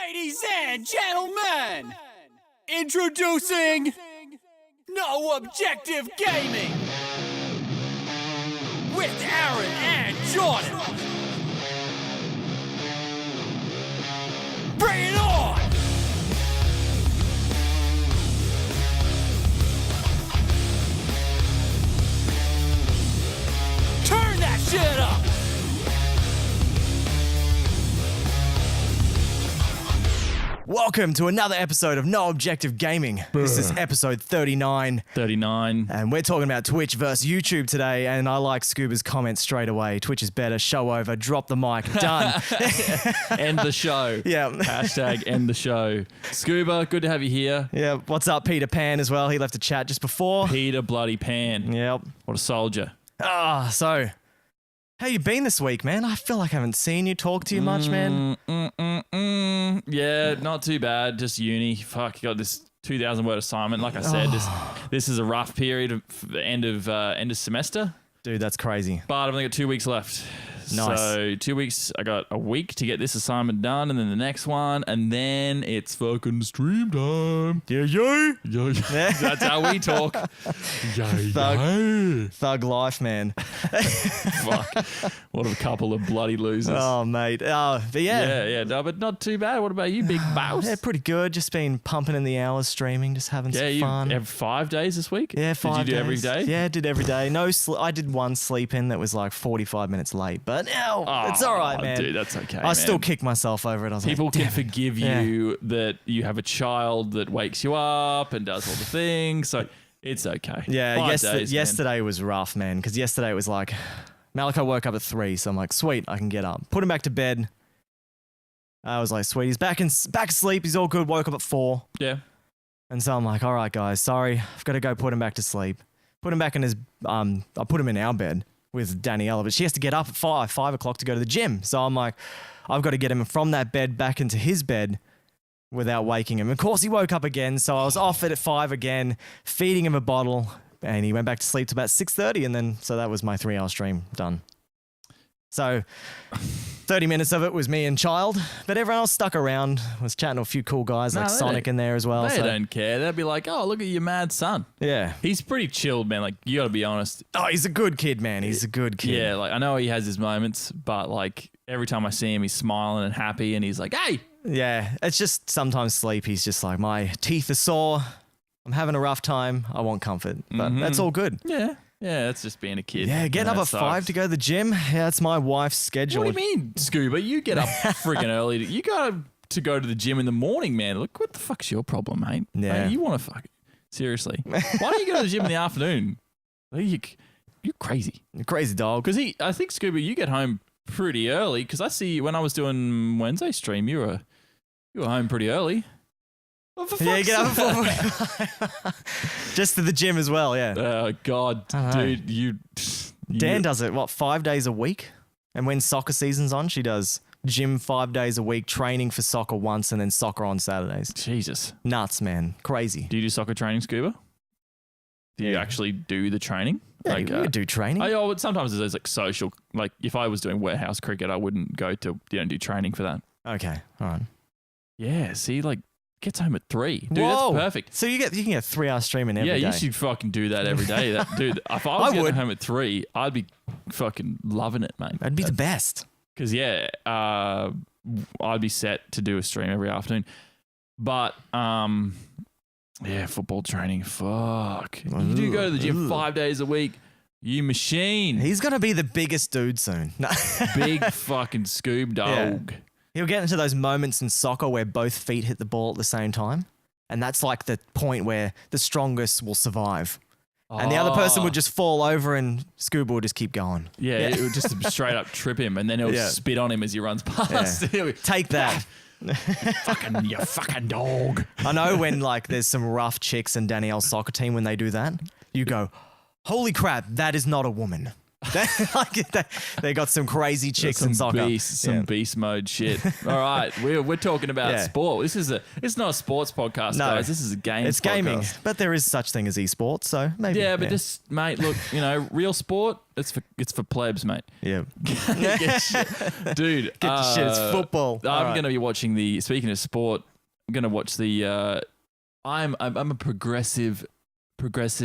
Ladies and gentlemen, introducing No Objective Gaming with Aaron and Jordan. Bring it on! Turn that shit up! Welcome to another episode of No Objective Gaming. This is episode 39. 39. And we're talking about Twitch versus YouTube today. And I like Scuba's comment straight away. Twitch is better. Show over. Drop the mic. Done. End the show. Yeah. Hashtag end the show. Scuba, good to have you here. Yeah. What's up, Peter Pan as well? He left a chat just before. Peter Bloody Pan. Yep. What a soldier. So how you been this week, man? I feel like I haven't seen you, talk to you much, man. Yeah, not too bad. Just uni. Fuck, you got this 2,000 word assignment. Like I said, this is a rough period of the end of semester. Dude, that's crazy. But I've only got 2 weeks left. Nice. So 2 weeks, I got a week to get this assignment done, and then the next one, and then it's fucking stream time. Yeah, you. That's how we talk. Thug life, man. Fuck. What a couple of bloody losers. Oh, mate. But yeah. Yeah, no, but not too bad. What about you, big mouse? Yeah, pretty good. Just been pumping in the hours, streaming, just having some fun. You have 5 days this week? Yeah, 5 days. Did you do every day? Yeah, did every day. No, I did one sleep in that was like 45 minutes late, but it's all right, man. Dude, that's okay. I still kick myself over it. I was People like, can damn it. forgive you that you have a child that wakes you up and does all the things, so it's okay. Yeah, 5 days, man. yesterday was rough, man, because yesterday it was like, Malachi woke up at 3, so I'm like, sweet, I can get up. Put him back to bed. I was like, sweet, he's back asleep, he's all good, woke up at 4. Yeah. And so I'm like, all right, guys, sorry, I've got to go put him back to sleep. Put him back in his, I put him in our bed with Daniela, but she has to get up at 5 o'clock to go to the gym. So I'm like, I've got to get him from that bed back into his bed without waking him. Of course, he woke up again, so I was off it at 5 again, feeding him a bottle, and he went back to sleep till about 6:30, and then, so that was my 3-hour stream done. So 30 minutes of it was me and child, but everyone else stuck around, was chatting to a few cool guys like Sonic in there as well. They don't care. They'd be like, oh, look at your mad son. Yeah. He's pretty chilled, man. Like, you got to be honest. Oh, he's a good kid, man. He's a good kid. Yeah, like, I know he has his moments, but, like, every time I see him, he's smiling and happy, and he's like, hey. Yeah, it's just sometimes sleep. He's just like, my teeth are sore. I'm having a rough time. I want comfort. But that's all good. Yeah. Yeah, that's just being a kid. Yeah, getting up at 5 to go to the gym. Yeah, that's my wife's schedule. What do you mean, Scuba? You get up freaking early. You got to go to the gym in the morning, man. Look, what the fuck's your problem, mate? Yeah. Mate, you want to fuck it. Seriously. Why don't you go to the gym in the afternoon? You're crazy. You're crazy dog. Because I think, Scuba, you get home pretty early. Because I see when I was doing Wednesday stream, you were home pretty early. Oh, Yeah, you get up at 4. Just to the gym as well, yeah. Oh, God. Dude, you... Dan does it, 5 days a week? And when soccer season's on, she does gym 5 days a week, training for soccer once, and then soccer on Saturdays. Jesus. Nuts, man. Crazy. Do you do soccer training, Scuba? Do you actually do the training? Yeah, we do training. But sometimes there's like social, like if I was doing warehouse cricket, I wouldn't go to, do training for that. Okay, all right. Yeah, see, like, gets home at 3. Dude, Whoa. that's perfect. So you can get a 3-hour streaming every day. Yeah, you should fucking do that every day. Dude, if I was getting home at 3, I'd be fucking loving it, mate. That'd be the best. Because, I'd be set to do a stream every afternoon. But, football training, fuck. You do go to the gym 5 days a week. You machine. He's going to be the biggest dude soon. Big fucking Scoob dog. Yeah. He'll get into those moments in soccer where both feet hit the ball at the same time. And that's like the point where the strongest will survive. And the other person would just fall over and Scuba will just keep going. Yeah, it would just straight up trip him and then he'll spit on him as he runs past. Yeah. Take that. You fucking dog. I know when like there's some rough chicks in Danielle's soccer team when they do that, you go, holy crap, that is not a woman. They got some crazy chicks in soccer. Some beast mode shit. All right, we're talking about Yeah. sport. It's not a sports podcast, No. guys. This is a game. It's podcast. gaming, but there is such thing as esports, so maybe. Yeah, but just mate, look, real sport. It's for plebs, mate. yeah. Get shit. Dude, Get your shit. It's football. I'm All right. going to be watching the. Speaking of sport, I'm going to watch the. I'm a progressive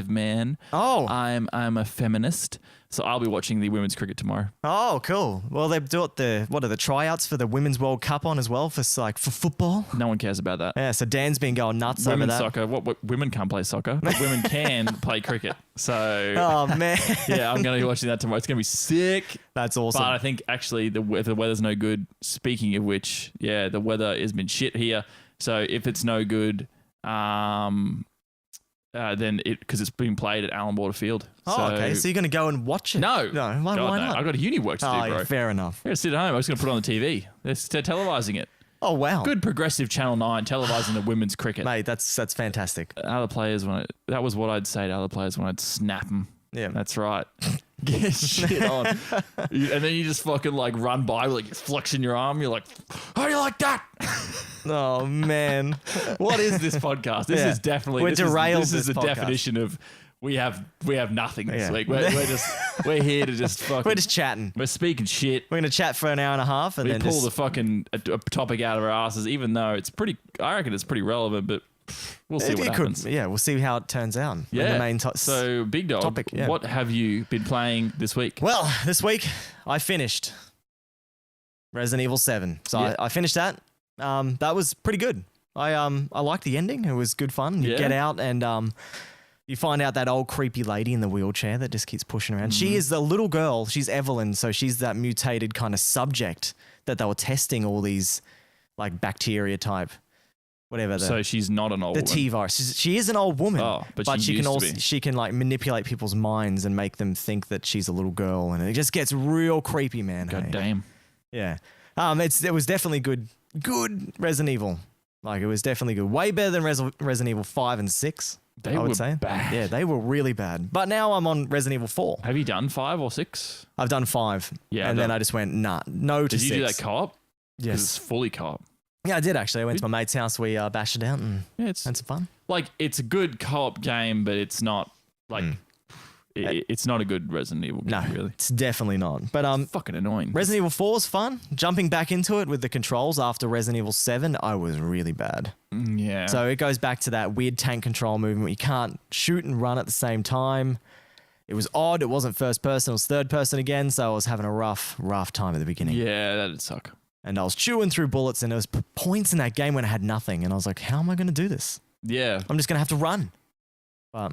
man. Oh, I'm a feminist, so I'll be watching the women's cricket tomorrow. oh, cool. Well, they've got the tryouts for the Women's World Cup on as well for football. No one cares about that. Yeah, so Dan's been going nuts over Women's that. soccer. What women can't play soccer, but women can play cricket. So Oh man, yeah, I'm going to be watching that tomorrow. It's going to be sick. that's awesome. But I think actually the weather's no good. Speaking of which, yeah, the weather has been shit here. So if it's no good, then because it's been played at Allan Border Field. Oh, okay. So you're going to go and watch it? No. Why God, no. not? I got a uni work to do, Oh, bro. yeah, fair enough. I'm gonna sit at home. I'm just gonna put it on the TV. They're televising it. Oh wow, Good progressive Channel 9 televising the women's cricket. mate. That's fantastic. Other players that was what I'd say to other players when I'd snap them. Yeah. That's right. Get shit on. And then you just fucking like run by like flexing your arm. You're like, how do you like that? Oh man. What is this podcast? This Yeah. is definitely We're this is- derailed This is this the podcast. definition of we have nothing this Yeah. week. We're here to just fucking We're just chatting. we're speaking shit. We're gonna chat for an hour and a half, and We then pull just, the fucking a topic out of our asses, even though it's pretty. I reckon it's pretty relevant, but we'll see it, what it happens. could. Yeah, we'll see how it turns out. When Yeah. The main So, Big Dog, topic, yeah. what have you been playing this week? Well, this week I finished Resident Evil 7. So Yeah. I finished that. That was pretty good. I liked the ending. It was good fun. You Yeah. get out and you find out that old creepy lady in the wheelchair that just keeps pushing around. Mm-hmm. She is the little girl. She's Evelyn. So she's that mutated kind of subject that they were testing all these like bacteria type, whatever. So she's not an old The woman. T virus. She is an old woman, Oh, but she she can used to also be. she can like manipulate people's minds and make them think that she's a little girl, and it just gets real creepy, man. God hey? damn. Yeah. It was definitely good Resident Evil. Like it was definitely good. Way better than Resident Evil 5 and 6. They I would were say. bad. Yeah, they were really bad. But now I'm on Resident Evil 4. Have you done 5 or 6? I've done 5. Yeah, And then the- I just went, nah, no to Did 6. you do that co-op? Because it's Yes. fully co-op. Yeah, I did actually. I went to my mate's house. We bashed it out and Yeah, it's had some fun. like it's a good co-op game, but it's not like it's not a good Resident Evil game, No, really. it's definitely not. But Fucking annoying. Resident Evil 4 is fun. Jumping back into it with the controls after Resident Evil 7, I was really bad. Yeah. So it goes back to that weird tank control movement. You can't shoot and run at the same time. It was odd. It wasn't first person. It was third person again. So I was having a rough time at the beginning. yeah, that'd suck. And I was chewing through bullets, and there was points in that game when I had nothing. And I was like, how am I going to do this? Yeah. I'm just going to have to run. But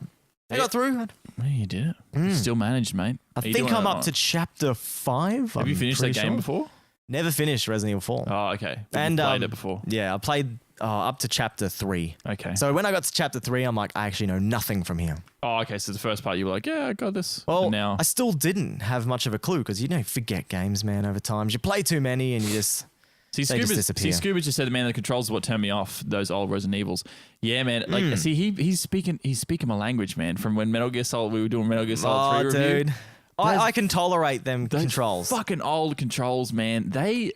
I got through. Well, you did it. You still managed, mate. I Are you think doing I'm it up on- to chapter 5. Have you finished that game before? Never finished Resident Evil 4. Oh, okay. But And, you played um, it before. Yeah, I played up to chapter 3. Okay. So when I got to chapter 3, I'm like, I actually know nothing from here. Oh, okay. So the first part, you were like, yeah, I got this. Well, And now, I still didn't have much of a clue because forget games, man, over time. You play too many and you just... see, they just Scuba disappear. just said, man, the controls is what turned me off those old Resident Evils. Yeah, man. Like, Hmm. see, he's speaking my language, man. From when Metal Gear Solid, we were doing Metal Gear Solid 3 review. dude. I can tolerate them Those controls. Fucking old controls, man. They,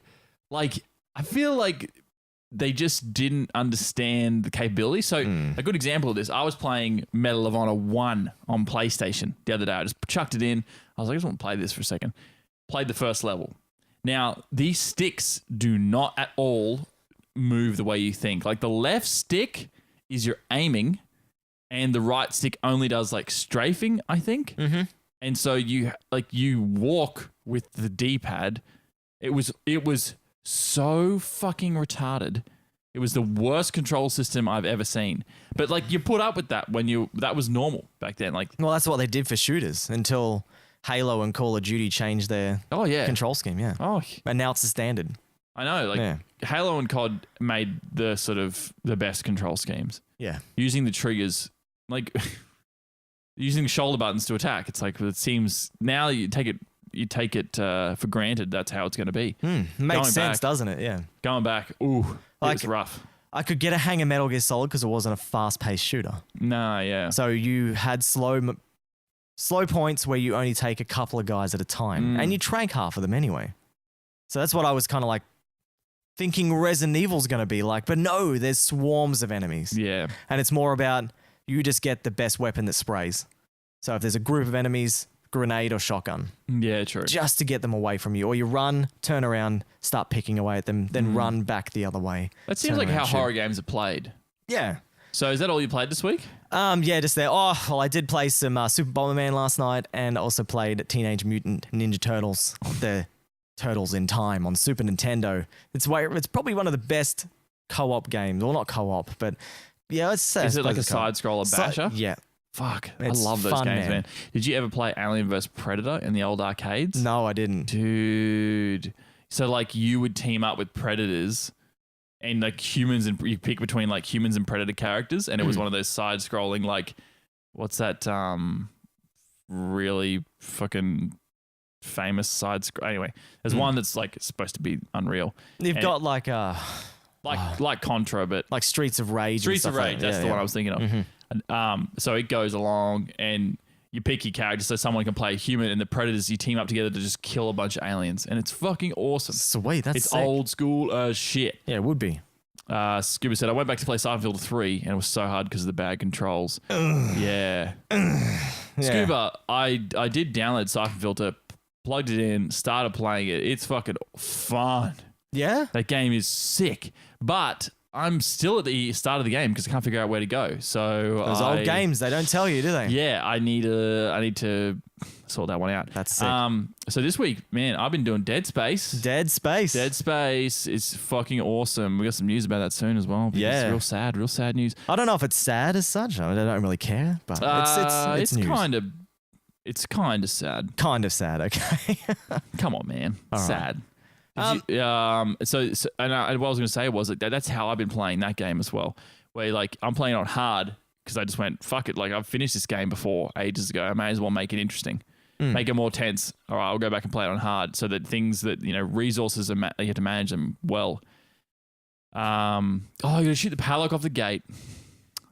like, I feel like they just didn't understand the capability. So, Hmm. a good example of this, I was playing Medal of Honor 1 on PlayStation the other day. I just chucked it in. I was like, I just want to play this for a second. Played the first level. Now, these sticks do not at all move the way you think. Like, the left stick is your aiming, and the right stick only does, like, strafing, I think. Mm-hmm. And so you walk with the D-pad. It was so fucking retarded. It was the worst control system I've ever seen. But like you put up with that that was normal back then. Like, Well, that's what they did for shooters until Halo and Call of Duty changed their oh yeah. control scheme, yeah. Oh, And now it's the standard. I know. Like Yeah. Halo and COD made the sort of the best control schemes. Yeah. Using the triggers, like using shoulder buttons to attack. It's like it seems now you take it for granted. That's how it's going to be. Makes Going sense, back. doesn't it? Yeah. Going back, ooh, it Like- was rough. I could get a hang of Metal Gear Solid because it wasn't a fast-paced shooter. Nah, yeah. So you had slow slow points where you only take a couple of guys at a time, and you trank half of them anyway. So that's what I was kind of like thinking Resident Evil's going to be like, but no, there's swarms of enemies. Yeah. And it's more about you just get the best weapon that sprays. So if there's a group of enemies, grenade or shotgun, Yeah, true. just to get them away from you. Or you run, turn around, start picking away at them, then run back the other way. That seems turn like around, how shoot. horror games are played. Yeah. So is that all you played this week? Yeah, just there. Oh, well, I did play some Super Bomberman last night and also played Teenage Mutant Ninja Turtles, the Turtles in Time on Super Nintendo. It's probably one of the best co-op games. Well, not co-op, but yeah, it's Is it like a side-scroller basher? Yeah. Fuck, It's I love those fun, games, man. man. Did you ever play Alien vs Predator in the old arcades? No, I didn't. Dude. So like you would team up with predators and like humans, and you pick between like humans and predator characters, and it was one of those side-scrolling like, what's that really fucking famous side scroll? Anyway, there's one that's like supposed to be unreal, You've And- got like like Contra, but Streets of Rage. Streets and of stuff Rage. like That's that. the Yeah, one I yeah. was thinking of. And, so it goes along, and you pick your character so someone can play a human, and the predators, you team up together to just kill a bunch of aliens, and it's fucking awesome. Sweet, that's It's sick. old school as shit. Yeah, it would be. Scuba said, I went back to play Silent Hill 3, and it was so hard because of the bad controls. Yeah. Scuba, I did download Siphon Filter, plugged it in, started playing it. It's fucking fun. Yeah? That game is sick. But I'm still at the start of the game because I can't figure out where to go. So Those old games, they don't tell you, do they? Yeah, I need to sort that one out. That's sick. So this week, man, I've been doing Dead Space. Dead Space. Dead Space is fucking awesome. We got some news about that soon as well. Because Yeah. It's real sad news. I don't know if it's sad as such. I don't really care, but it's news. It's kind of sad. Kind of sad, okay? Come on, man. All right. Sad. And what I was going to say was that's how I've been playing that game as well. Where like I'm playing on hard because I just went fuck it. Like I've finished this game before ages ago. I may as well make it interesting, make it more tense. All right, I'll go back and play it on hard so that things that resources are you have to manage them well. You got to shoot the padlock off the gate.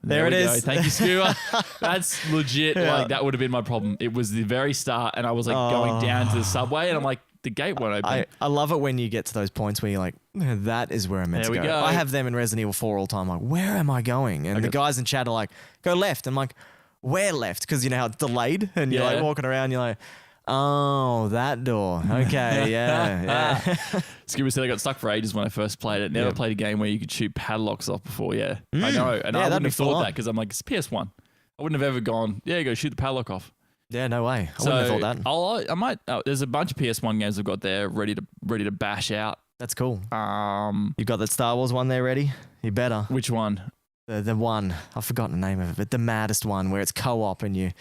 There it we go. is. Thank you, Skewer. That's legit. Yeah. Like that would have been my problem. It was the very start, and I was like going down to the subway, and I'm like, the gate won't open. I love it when you get to those points where you're like, that is where I'm meant There to we go. go. I have them in Resident Evil 4 all the time. Like, where am I going? And the guys in chat are like, go left. I'm like, where left? Because you know how it's delayed, and you're like Yeah. walking around. You're like, oh, that door. Okay, yeah. Scuba said I got stuck for ages when I first played it. Never played a game where you could shoot padlocks off before. Yeah, I know, and Yeah, I that'd wouldn't be have full thought on. that because I'm like, it's PS1. I wouldn't have ever gone. Yeah, go shoot the padlock off. Yeah, no way. I wouldn't have thought that. I might. There's a bunch of PS1 games I've got there ready to bash out. That's cool. You got that Star Wars one there ready? You better. Which one? The one, I've forgotten the name of it, but the maddest one where it's co-op and you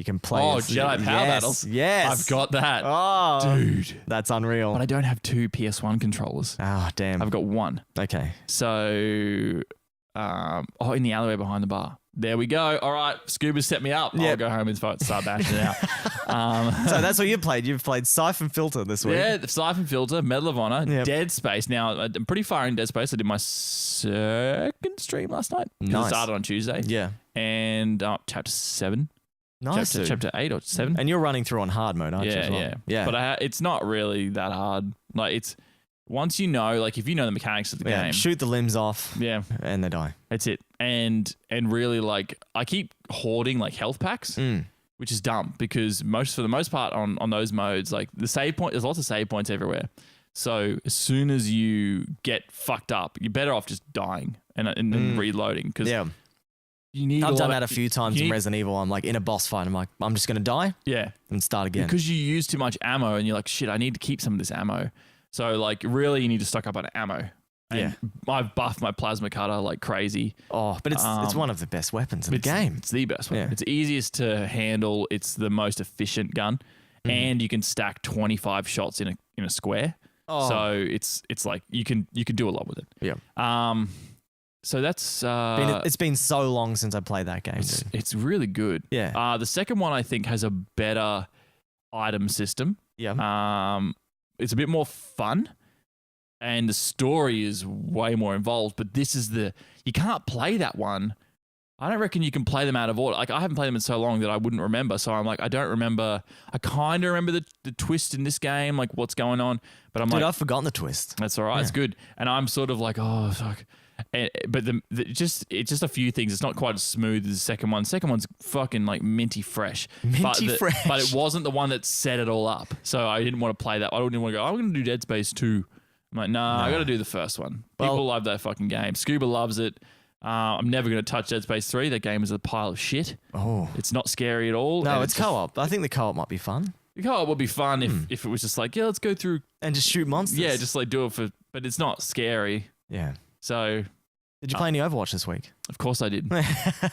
can play. Oh, as- Jedi Power Battles. Yes. I've got that. Oh, Dude. that's unreal. But I don't have two PS1 controllers. Oh, damn. I've got one. Okay. So, in the alleyway behind the bar. There we go. All right, Scuba set me up. I'll Yep. go home and start bashing it out. So that's what you've played. You've played Siphon Filter this week. Yeah, the Siphon Filter, Medal of Honor, Yep. Dead Space. Now, I'm pretty far in Dead Space. I did my second stream last night. 'Cause Nice. It started on Tuesday. Yeah. And chapter 7. Nice. dude. Chapter 8 or 7. And you're running through on hard mode, aren't you? Yeah, as well? yeah. But it's not really that hard. Like, it's once you know, like, if you know the mechanics of the Yeah, game. shoot the limbs off Yeah, and they die. that's it. And really, like, I keep hoarding, like, health packs. Which is dumb because for the most part on those modes, like the save point, there's lots of save points everywhere. So as soon as you get fucked up, you're better off just dying and reloading because Yeah. you need. I've a done lot that a of- few times you in need- Resident Evil. I'm like in a boss fight. I'm like, I'm just going to die Yeah, and start again. because you use too much ammo and you're like, shit, I need to keep some of this ammo. So like, really, you need to stock up on ammo. And Yeah. I've buffed my plasma cutter like crazy. Oh, but it's one of the best weapons in the It's- game. It's the best one. Yeah. It's easiest to handle. It's the most efficient gun, and you can stack 25 shots in a square. Oh. So it's like you can do a lot with it. Yeah. So that's It's been so long since I played that game, dude. it's really good. Yeah. The second one I think has a better item system. Yeah. It's a bit more fun. And the story is way more involved, but this is you can't play that one I don't reckon you can play them out of order. Like, I haven't played them in so long that I wouldn't remember. So I'm like, I don't remember. I kind of remember the twist in this game, like what's going on. But I'm Dude, like, I've forgotten the twist. that's all right. It's good. And I'm sort of like, oh, fuck. But it's just a few things. It's not quite as smooth as the second one. Second one's fucking like minty fresh. Fresh. But it wasn't the one that set it all up. So I didn't want to play that. I didn't want to go, I'm going to do Dead Space 2. I'm like, nah, I got to do the first one. People love that fucking game. Scuba loves it. I'm never going to touch Dead Space 3. That game is a pile of shit. Oh. It's not scary at all. No, and it's co-op. I think the co-op might be fun. The co-op would be fun if it was just like, yeah, let's go through. And just shoot monsters. Yeah, just like do it for, but it's not scary. Yeah. So, Did you play any Overwatch this week? of course I did.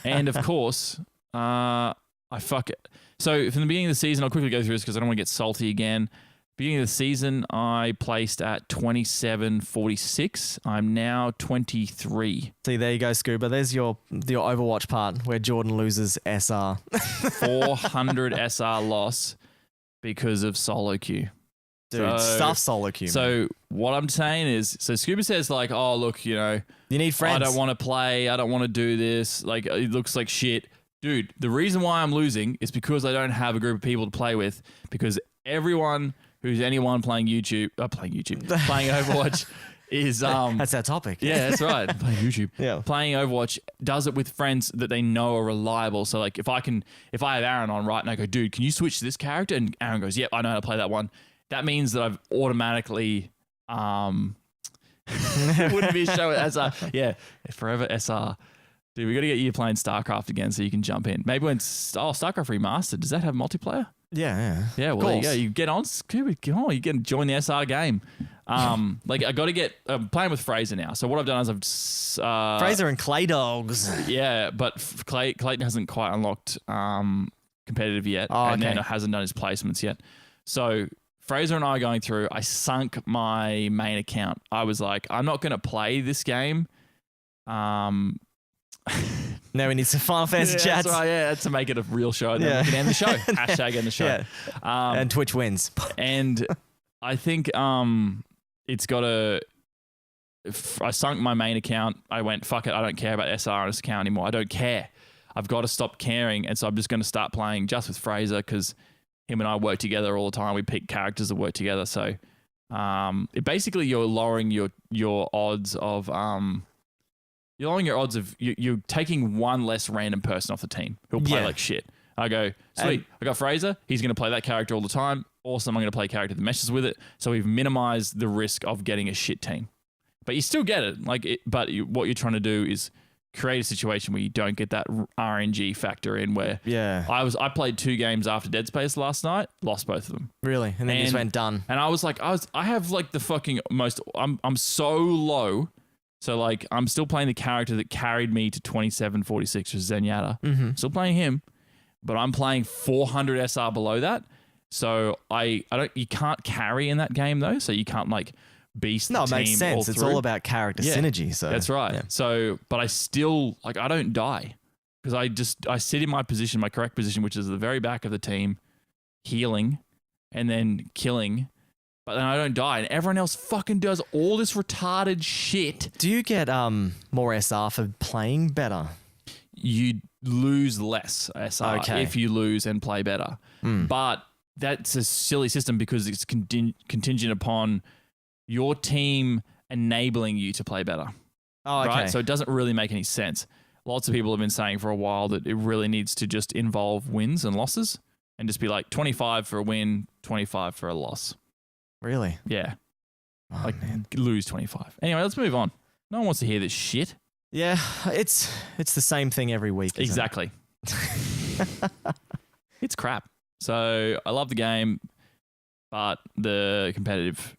And of course, I fuck it. So from the beginning of the season, I'll quickly go through this because I don't want to get salty again. Beginning of the season, I placed at 27.46. I'm now 23. See, there you go, Scuba. There's your Overwatch part where Jordan loses SR. 400 SR loss because of solo queue. Dude, stuff solo queue. So what I'm saying is, so Scuba says like, oh, look, you know, you need friends. I don't want to play. I don't want to do this. Like, it looks like shit. Dude, the reason why I'm losing is because I don't have a group of people to play with, because everyone who's anyone playing Overwatch is That's our topic. yeah, that's right. Playing YouTube. Yeah. Playing Overwatch does it with friends that they know are reliable. So like if I have Aaron on, right, and I go, dude, can you switch to this character? And Aaron goes, yep, I know how to play that one. That means that I've automatically it wouldn't be a show as forever SR. Dude, we got to get you playing StarCraft again so you can jump in. Maybe when StarCraft Remastered, does that have multiplayer? Yeah. Yeah, well, there you go. You get on, Scuba. You can join the SR game. Like I got to get playing with Fraser now. So what I've done is I've Fraser and Clay Dogs. Yeah, but Clayton hasn't quite unlocked competitive yet, and then hasn't done his placements yet. So Fraser and I are going through. I sunk my main account. I was like, I'm not going to play this game. Now we need some Final Fantasy chats. That's right, yeah, to make it a real show. And then we can end the show. Hashtag end the show. Yeah. And Twitch wins. And I think it's got to... I sunk my main account. I went, fuck it, I don't care about SR on this account anymore. I don't care. I've got to stop caring. And so I'm just going to start playing just with Fraser because him and I work together all the time. We pick characters that work together. So basically you're lowering your odds of... You're lowering your odds of you're taking one less random person off the team who'll play like shit. I go, sweet, I got Fraser. He's going to play that character all the time. Awesome, I'm going to play a character that meshes with it. So we've minimized the risk of getting a shit team. But you still get it. What you're trying to do is create a situation where you don't get that RNG factor in where I played 2 games after Dead Space last night, lost both of them. Really? And then you just went done. And I was like, I have like the fucking most, I'm so low. So, like, I'm still playing the character that carried me to 27.46, which is Zenyatta. Mm-hmm. Still playing him, but I'm playing 400 SR below that. So, you can't carry in that game, though. So, you can't, like, beast the team. No, it makes sense. It's all about character synergy. So that's right. Yeah. So, but I still, like, I don't die because I sit in my position, my correct position, which is the very back of the team, healing and then killing. But then I don't die, and everyone else fucking does all this retarded shit. Do you get more SR for playing better? You lose less SR if you lose and play better. But that's a silly system because it's contingent upon your team enabling you to play better. Oh, okay. Right? So it doesn't really make any sense. Lots of people have been saying for a while that it really needs to just involve wins and losses and just be like 25 for a win, 25 for a loss. Really? Yeah. Oh, man. Lose 25. Anyway, let's move on. No one wants to hear this shit. Yeah, it's the same thing every week. Exactly. It's crap. So I love the game, but the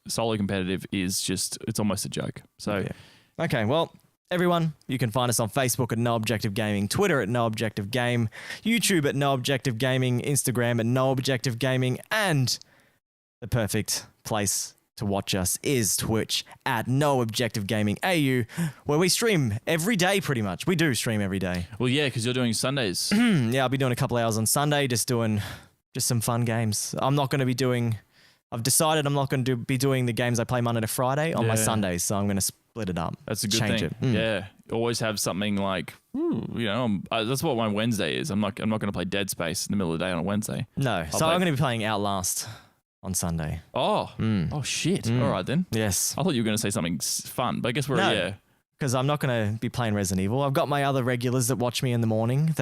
solo competitive is just, it's almost a joke. So yeah. Okay, well, everyone, you can find us on Facebook at No Objective Gaming, Twitter at No Objective Game, YouTube at No Objective Gaming, Instagram at No Objective Gaming, and the perfect place to watch us is Twitch at No Objective Gaming AU, where we stream every day pretty much. We do stream every day. Well, yeah, because you're doing Sundays. Yeah, I'll be doing a couple hours on Sunday, just some fun games. I'm not going to be I've decided I'm not going to be doing the games I play Monday to Friday on my Sundays, so I'm going to split it up. That's a good change thing. it. Mm. Yeah, always have something like, that's what my Wednesday is. I'm not going to play Dead Space in the middle of the day on a Wednesday. No. So play- I'm going to be playing Outlast on Sunday. Oh, oh shit. All right then. Yes. I thought you were going to say something fun, but I guess we're No. Because I'm not going to be playing Resident Evil. I've got my other regulars that watch me in the morning.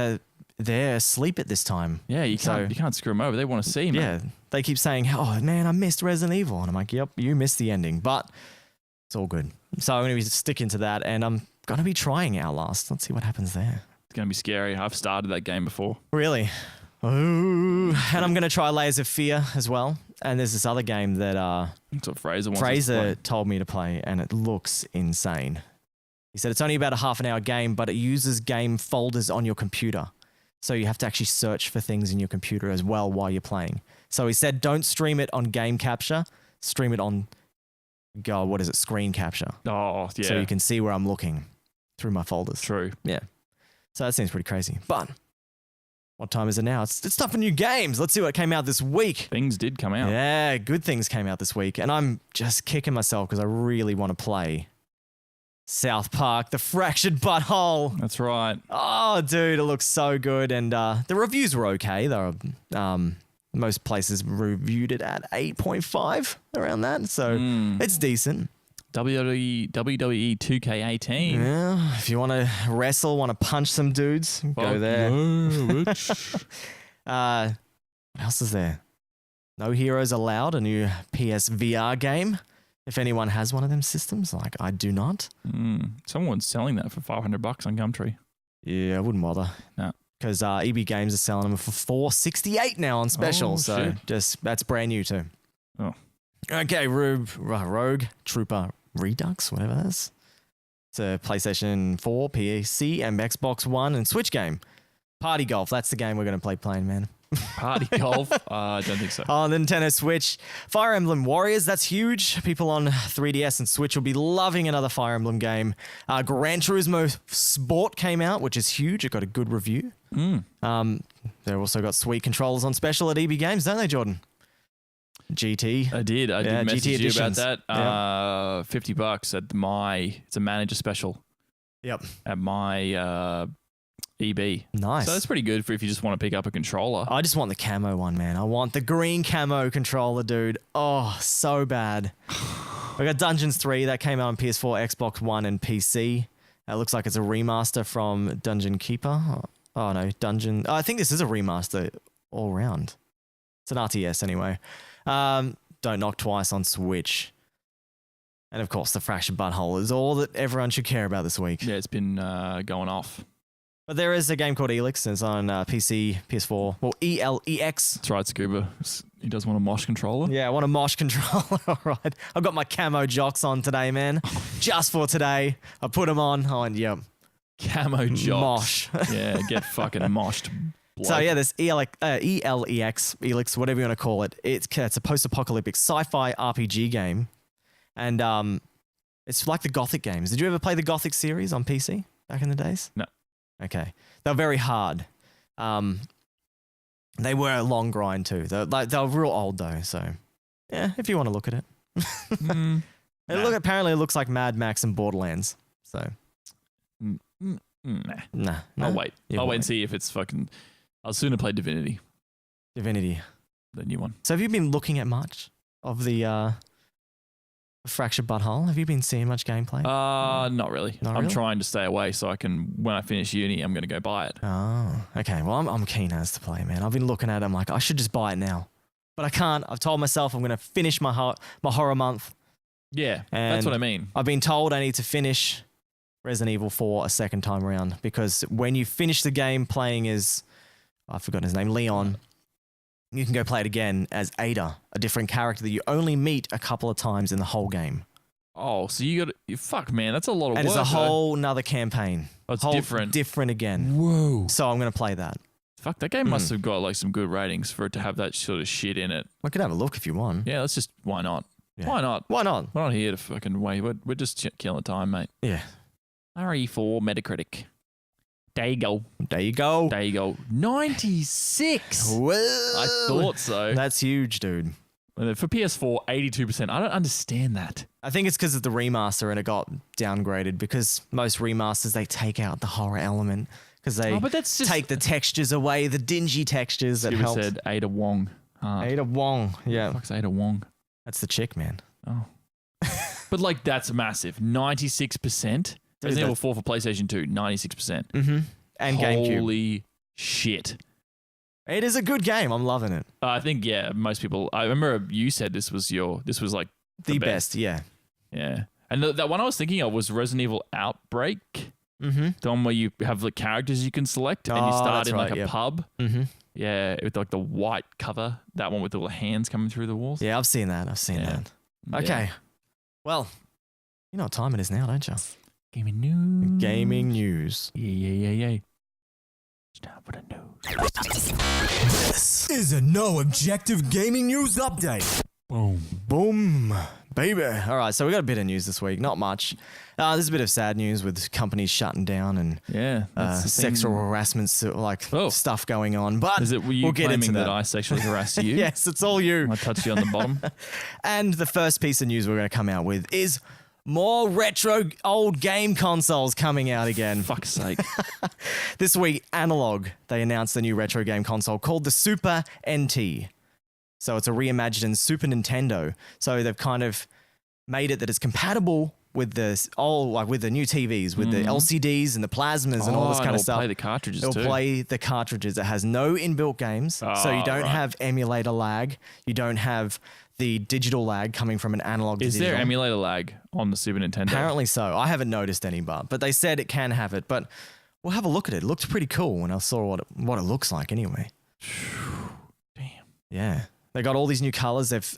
They're asleep at this time. Yeah, you can't screw them over. They want to see, man. Yeah. They keep saying, oh, man, I missed Resident Evil. And I'm like, yep, you missed the ending. But it's all good. So I'm going to be sticking to that. And I'm going to be trying Outlast. Let's see what happens there. It's going to be scary. I've started that game before. Really? Ooh. And I'm going to try Layers of Fear as well. And there's this other game that That's what Fraser wants us to Fraser play. told me to play, and it looks insane. He said it's only about a half an hour game, but it uses game folders on your computer. So you have to actually search for things in your computer as well while you're playing. So he said don't stream it on game capture, stream it on, screen capture. Oh, yeah. So you can see where I'm looking through my folders. True. Yeah. So that seems pretty crazy. But what time is it now? It's time for new games. Let's see what came out this week. Things did come out. Yeah, good things came out this week. And I'm just kicking myself because I really want to play South Park, The Fractured Butthole. That's right. Oh, dude, it looks so good. And the reviews were okay. They were, most places reviewed it at 8.5, around that. So it's decent. WWE 2K18. Yeah, if you want to wrestle, want to punch some dudes, go there. What else is there? No Heroes Allowed, a new PS VR game. If anyone has one of them systems, like I do not. Someone's selling that for $500 on Gumtree. Yeah, I wouldn't bother. No. Because EB Games are selling them for $468 now on special. Oh, so shit. that's brand new too. Oh. Okay, Rogue Trooper Redux, whatever that is. It's a PlayStation 4, PC, and Xbox One and Switch game. Party Golf, that's the game we're going to playing, man. Party Golf? I don't think so. On the Nintendo Switch, Fire Emblem Warriors, that's huge. People on 3DS and Switch will be loving another Fire Emblem game. Gran Turismo Sport came out, which is huge. It got a good review. They've also got sweet controllers on special at EB Games, don't they, Jordan? GT. I did. I Yeah, did message GT you editions. about that. $50 at it's a manager special Yep. at my EB. Nice. So that's pretty good for if you just want to pick up a controller. I just want the camo one, man. I want the green camo controller, dude. Oh, so bad. We got Dungeons 3 that came out on PS4, Xbox One, and PC. It looks like it's a remaster from Dungeon Keeper. Oh no, Dungeon. I think this is a remaster all round. It's an RTS anyway. Don't Knock Twice on Switch. And of course, The Fractured Butthole is all that everyone should care about this week. Yeah, it's been going off. But there is a game called Elix, and it's on PC, PS4. Well, ELEX. That's right, Scuba. He does want a Mosh controller. Yeah, I want a Mosh controller. All right. I've got my camo jocks on today, man. Just for today. I put them on. I went, yep. Camo jocks. Mosh. Yeah, get fucking moshed. So yeah, there's ELEX, Elix, whatever you want to call it. It's a post-apocalyptic sci-fi RPG game. And it's like the Gothic games. Did you ever play the Gothic series on PC back in the days? No. Okay. They're very hard. They were a long grind too. They're real old though, so yeah, if you want to look at it. Apparently it looks like Mad Max and Borderlands. So nah. I'll wait. You I'll wait wait. and see if it's fucking... I'll sooner play Divinity, Divinity. the new one. So have you been looking at much of the Fractured Butthole? Have you been seeing much gameplay? Not really. Not I'm really? trying to stay away so I can, when I finish uni, I'm going to go buy it. Oh, okay. Well, I'm keen as to play, man. I've been looking at it. I'm like, I should just buy it now. But I can't. I've told myself I'm going to finish my horror month. Yeah, And that's what I mean. I've been told I need to finish Resident Evil 4 a second time around because when you finish the game playing as, I've forgotten his name, Leon, you can go play it again as Ada, a different character that you only meet a couple of times in the whole game. Oh, so you got to... Fuck, man, that's a lot of And work. it's a though. whole nother campaign. Oh, it's Whole different. Different again. Whoa. So I'm going to play that. Fuck, that game must have got like some good ratings for it to have that sort of shit in it. I could have a look if you want. Yeah, let's just... Why not? Yeah. Why not? Why not? We're not here to fucking wait. We're just killing time, mate. Yeah. RE4 Metacritic. There you go. There you go. There you go. 96. Well, I thought so. That's huge, dude. For PS4, 82%. I don't understand that. I think it's because of the remaster and it got downgraded because most remasters, they take out the horror element because they Oh, but that's just- take the textures away, the dingy textures that You help. said Ada Wong. Ada Wong. Yeah. Fuck's Ada Wong. That's the chick, man. Oh. But like that's massive. 96%. Resident Evil that's- 4 for PlayStation 2, 96%. Mm-hmm. And GameCube. Holy shit. It is a good game. I'm loving it. I think most people. I remember you said this was like The best. Yeah. Yeah. And that one I was thinking of was Resident Evil Outbreak. Mm-hmm. The one where you have the characters you can select and you Oh, start that's in like right, a yep. pub. Mm-hmm. Yeah, with like the white cover. That one with the little hands coming through the walls. Yeah, I've seen that. Yeah. that. Okay. Well, you know what time it is now, don't you? Gaming news. Gaming news. Yeah. It's time for the news. This is a No Objective Gaming News Update. Boom. Boom, baby. All right, so we got a bit of news this week. Not much. There's a bit of sad news with companies shutting down and Yeah. That's the thing. sexual harassment, stuff going on. But Is it were you we'll get claiming into that I sexually harassed you? Yes, it's all you. I touched you on the bottom. And the first piece of news we're going to come out with is more retro old game consoles coming out again. Fuck's sake. This week, Analog, they announced a new retro game console called the Super NT. So it's a reimagined Super Nintendo. So they've kind of made it that it's compatible with with the new TVs, with the LCDs and the plasmas and all this kind of stuff. Play the cartridges It'll too. play the cartridges. It has no inbuilt games, so you don't right. have emulator lag. You don't have the digital lag coming from an analog to Is digital. there emulator lag on the Super Nintendo? Apparently so. I haven't noticed any, but they said it can have it. But we'll have a look at it. It looked pretty cool when I saw what it looks like anyway. Damn. Yeah, they got all these new colors. They've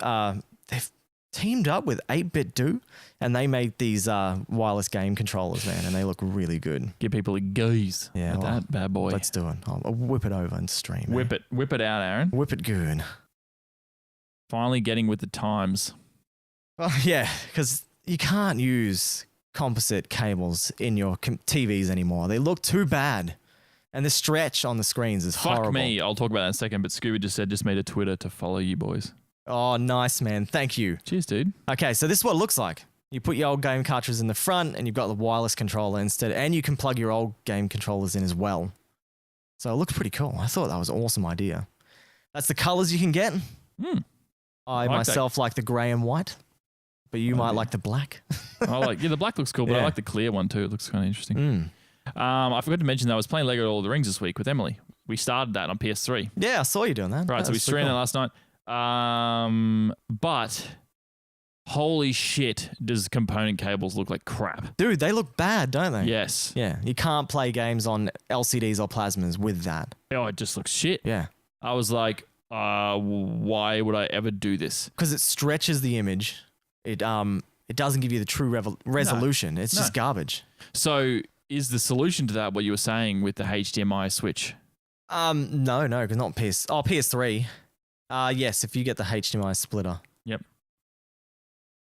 teamed up with 8-Bit Do, and they made these wireless game controllers, man, and they look really good. Give people a gaze Yeah, at well, that bad boy. Let's do it. I'll whip it over and stream. Whip it out, Aaron. Whip it good. Finally getting with the times. Well, yeah, because you can't use composite cables in your TVs anymore. They look too bad. And the stretch on the screens is Fuck horrible. me. I'll talk about that in a second, but Scuba just made a Twitter to follow you boys. Oh, nice, man. Thank you. Cheers, dude. Okay, so this is what it looks like. You put your old game cartridges in the front and you've got the wireless controller instead, and you can plug your old game controllers in as well. So it looks pretty cool. I thought that was an awesome idea. That's the colors you can get. I like myself like the grey and white, but you might yeah. like the black. The black looks cool, but I Yeah. like the clear one too. It looks kind of interesting. I forgot to mention that I was playing Lego Lord of the Rings this week with Emily. We started that on PS3. Yeah, I saw you doing that. Right, so we That's streamed pretty it last night. But holy shit, does component cables look like crap? Dude, they look bad, don't they? Yes. Yeah, you can't play games on LCDs or plasmas with that. Oh, it just looks shit. Yeah. I was like, why would I ever do this? Because it stretches the image. It doesn't give you the true resolution. It's just garbage. So is the solution to that what you were saying with the HDMI switch? No, because not PS3. Yes, if you get the HDMI splitter.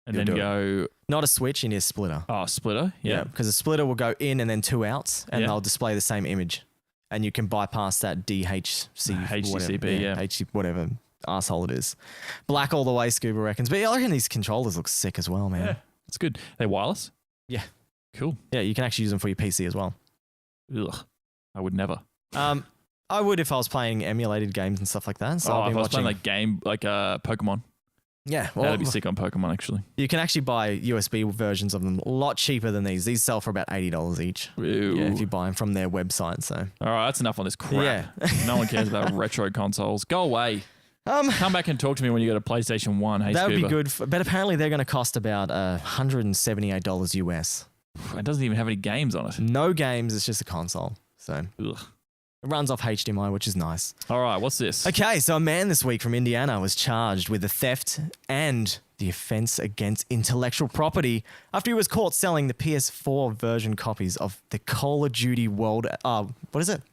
And You'll then do go, Not a switch, you need a splitter. splitter? Yeah. Because a splitter will go in and then 2 outs, and Yeah. they'll display the same image. And you can bypass that HDCP, yeah. whatever asshole it is. Black all the way, Scuba reckons. But I reckon these controllers look sick as well, man. Yeah. It's good. They wireless? Yeah. Cool. Yeah, you can actually use them for your PC as well. Ugh. I would never. I would if I was playing emulated games and stuff like that. So I've if been I was watching. playing Pokemon. Yeah, well, That'd be sick on Pokemon, actually. you can actually buy USB versions of them a lot cheaper than these. These sell for about $80 each. Ew. Yeah, if you buy them from their website. So All right, that's enough on this crap. Yeah. No one cares about retro consoles. Go away. Come back and talk to me when you go to PlayStation 1. Hey, that would be Scuba. good. But apparently they're going to cost about $178 US. It doesn't even have any games on it. No games. It's just a console. So Ugh. it runs off HDMI, which is nice. All right, what's this? Okay, so a man this week from Indiana was charged with the theft and the offense against intellectual property after he was caught selling the PS4 version copies of the Call of Duty World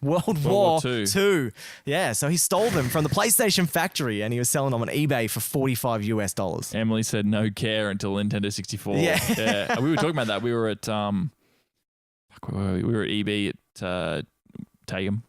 War II. II. Yeah, so he stole them from the PlayStation factory and he was selling them on eBay for $45 US. Emily said no care until Nintendo 64. Yeah. We were talking about that. We were at we were at EB at Tagum.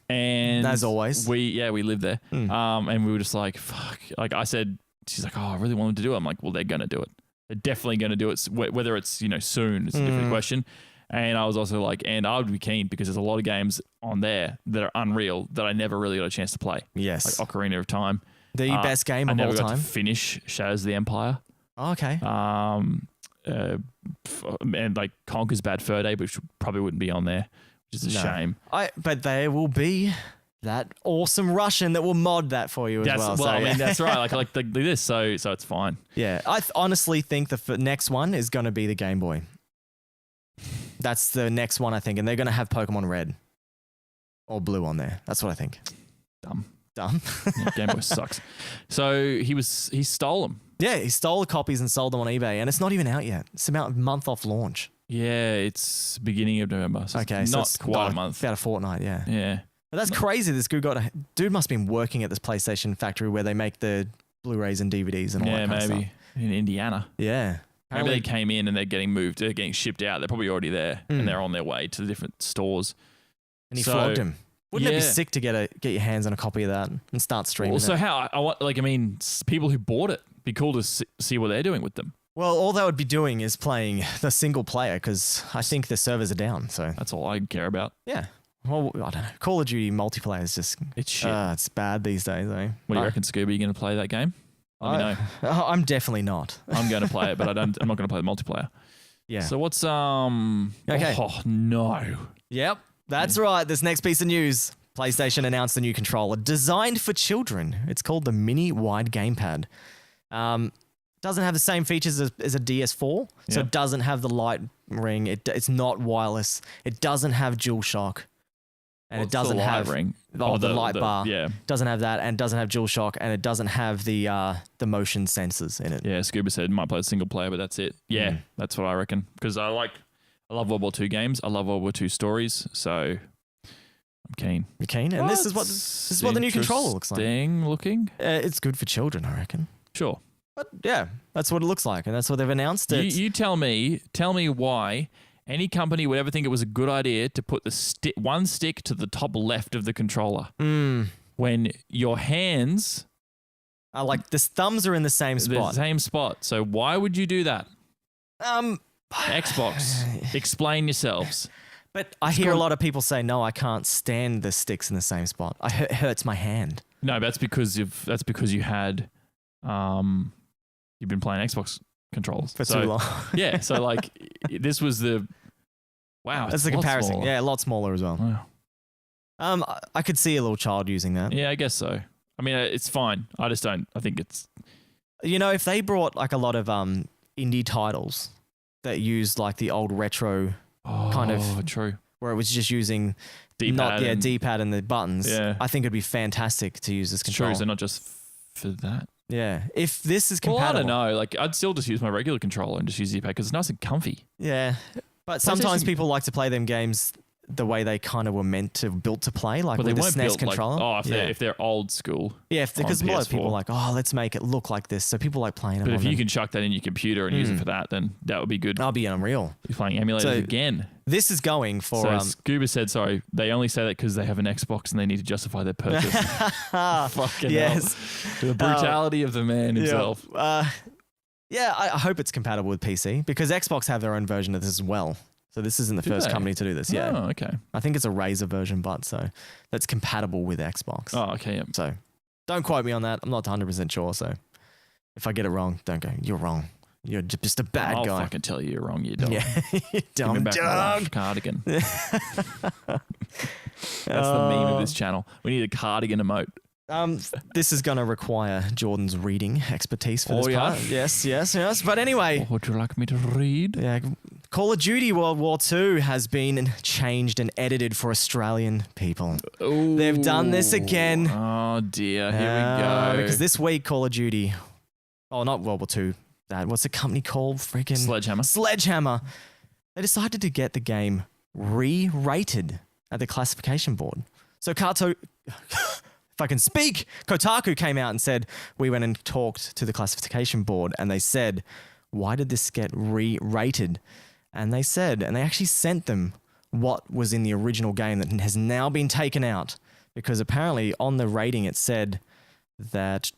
And As always. we lived there. And we were just like, fuck. Like I said she's like, oh, I really want them to do it. I'm like, well, they're going to do it. They're definitely going to do it. Whether it's, soon is a different question. And I was also like, and I would be keen because there's a lot of games on there that are unreal that I never really got a chance to play. Yes. Like Ocarina of Time. The best game I of all never got time. to finish Shadows of the Empire. Oh, okay. And like Conker's Bad Fur Day, which probably wouldn't be on there, which is a shame. But there will be that awesome Russian that will mod that for you as well. I mean, that's right. Like this, so it's fine. Yeah, I honestly think the next one is going to be the Game Boy. That's the next one, I think, and they're going to have Pokemon Red or Blue on there. That's what I think. Dumb. Yeah, Game Boy sucks. So he stole them. Yeah, he stole the copies and sold them on eBay, and it's not even out yet. It's about a month off launch. Yeah, it's beginning of November. So Okay, it's so not it's quite a month. About a fortnight, yeah. Yeah. But that's crazy. This dude must have been working at this PlayStation factory where they make the Blu-rays and DVDs and all that kind of stuff. In Indiana. Yeah. Maybe they came in and they're getting moved. They're getting shipped out. They're probably already there and they're on their way to the different stores. And he flogged him. Wouldn't it be sick to get your hands on a copy of that and start streaming Also, it? how I want people who bought it, be cool to see what they're doing with them. Well, all they would be doing is playing the single player because I think the servers are down. So that's all I care about. Yeah. Well, I don't know. Call of Duty multiplayer is just it's shit. It's bad these days, though. What do you reckon, Scooby? You going to play that game? Let me know. I'm definitely not. I'm going to play it, but I'm not going to play the multiplayer. Yeah. So what's Okay. Oh no. Yep, that's right. This next piece of news. PlayStation announced a new controller designed for children. It's called the Mini Wide Gamepad. Doesn't have the same features as a DS4, so it doesn't have the light ring. It's not wireless. It doesn't have DualShock. And it doesn't have ring. The light bar. Yeah. Doesn't have that, and doesn't have DualShock, and it doesn't have the motion sensors in it. Yeah, Scuba said might play a single player, but that's it. Yeah, that's what I reckon. Because I love World War II games. I love World War II stories. So I'm keen. You're keen, and this is what the new controller looks like. Interesting looking. It's good for children, I reckon. Sure. But yeah, that's what it looks like, and that's what they've announced. You tell me why any company would ever think it was a good idea to put the one stick to the top left of the controller when your hands are like the thumbs are in the same spot. The same spot. So why would you do that? Xbox, explain yourselves. But I hear a lot of people say, no, I can't stand the sticks in the same spot. It hurts my hand. No, that's because you had you've been playing Xbox controls for too long. Yeah, so like this was the wow. That's the comparison. Smaller. Yeah, a lot smaller as well. Wow. I could see a little child using that. Yeah, I guess so. I mean, it's fine. I just don't. I think it's. If they brought like a lot of indie titles that used like the old retro kind of true, where it was just using D-pad and the buttons. Yeah. I think it'd be fantastic to use this controller. True, so not just for that. Yeah, if this is compatible. Well, I don't know. Like, I'd still just use my regular controller and just use D-pad because it's nice and comfy. Yeah, but sometimes people like to play them games the way they kind of were built to play, like with the SNES controller. If they're old school. Yeah, because a lot of people are like, let's make it look like this. So people like playing them. But if you can chuck that in your computer and use it for that, then that would be good. That'll be unreal. You're playing emulators again. This is going for. So Scuba said, sorry, they only say that because they have an Xbox and they need to justify their purchase. Fucking yes. hell. The brutality of the man himself. Yeah, I hope it's compatible with PC because Xbox have their own version of this as well. So this isn't the first company to do this. Yeah. Oh, okay. I think it's a Razer version, but so that's compatible with Xbox. Oh, okay. Yeah. So don't quote me on that. I'm not 100% sure. So if I get it wrong, don't go, you're wrong. You're just a bad guy. I'll fucking tell you you're wrong, you dog. Yeah, you dumb Give me back my dog. life cardigan. That's the meme of this channel. We need a cardigan emote. This is going to require Jordan's reading expertise for this part. Yes. But anyway. What would you like me to read? Yeah, Call of Duty World War II has been changed and edited for Australian people. Ooh. They've done this again. Oh dear, here we go. Because this week Call of Duty, not World War II, what's the company called? Freaking Sledgehammer. They decided to get the game re-rated at the classification board. So if I can speak, Kotaku came out and said, we went and talked to the classification board and they said, why did this get re-rated? And they said, and they actually sent them what was in the original game that has now been taken out because apparently on the rating it said that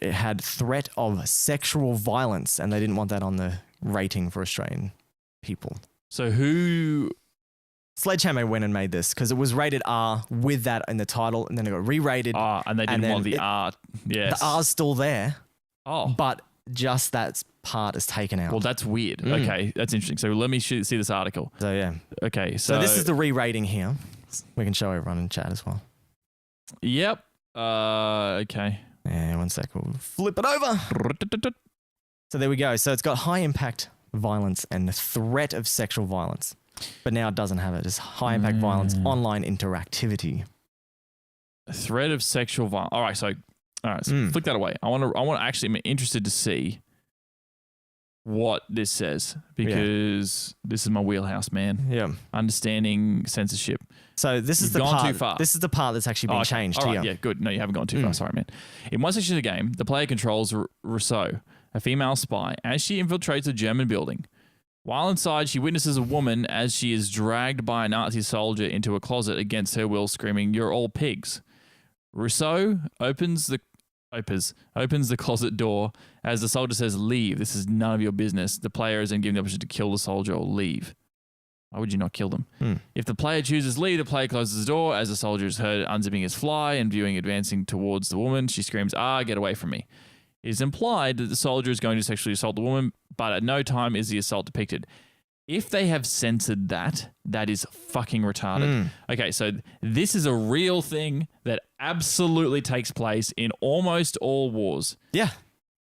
it had threat of sexual violence, and they didn't want that on the rating for Australian people. So who? Sledgehammer went and made this because it was rated R with that in the title, and then it got re-rated. And they didn't then want the it- R. Yes. The R's still there, Oh. but just that part is taken out. Well, that's weird. Okay, that's interesting. So let me see this article. So yeah. Okay, So this is the re-rating here. We can show everyone in chat as well. Yep. Okay. Yeah, 1 sec. We'll flip it over. So there we go. So it's got high impact violence and threat of sexual violence. But now it doesn't have it. It's high impact violence, online interactivity. Threat of sexual violence. All right, so flick that away. I want to actually, I'm interested to see what this says because this is my wheelhouse, man. Yeah. Understanding censorship. So this is You've the gone part. too far. This is the part that's actually been Okay. changed All here. right, yeah, good. No, you haven't gone too far. Sorry, man. In one section of the game, the player controls Rousseau, a female spy, as she infiltrates a German building. While inside, she witnesses a woman as she is dragged by a Nazi soldier into a closet against her will, screaming, "You're all pigs." Rousseau opens the closet door as the soldier says, "Leave. This is none of your business." The player is then given the option to kill the soldier or leave. Why would you not kill them? If the player chooses leave, the player closes the door as the soldier is heard unzipping his fly and viewing advancing towards the woman. She screams, "Get away from me." It is implied that the soldier is going to sexually assault the woman, but at no time is the assault depicted. If they have censored that, that is fucking retarded. Okay, so this is a real thing that absolutely takes place in almost all wars. Yeah.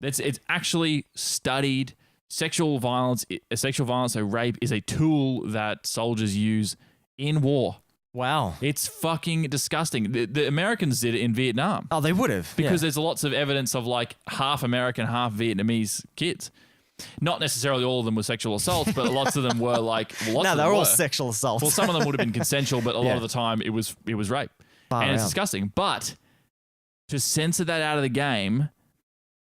It's actually studied. Sexual violence, so rape, is a tool that soldiers use in war. Wow. It's fucking disgusting. The Americans did it in Vietnam Oh, they would have. because there's lots of evidence of like half American, half Vietnamese kids. Not necessarily all of them were sexual assaults, but lots of them were like. Well, No, of they're them all were. sexual assaults. Well, some of them would have been consensual, but a lot Yeah. of the time it was rape, Far and it's out. disgusting. But to censor that out of the game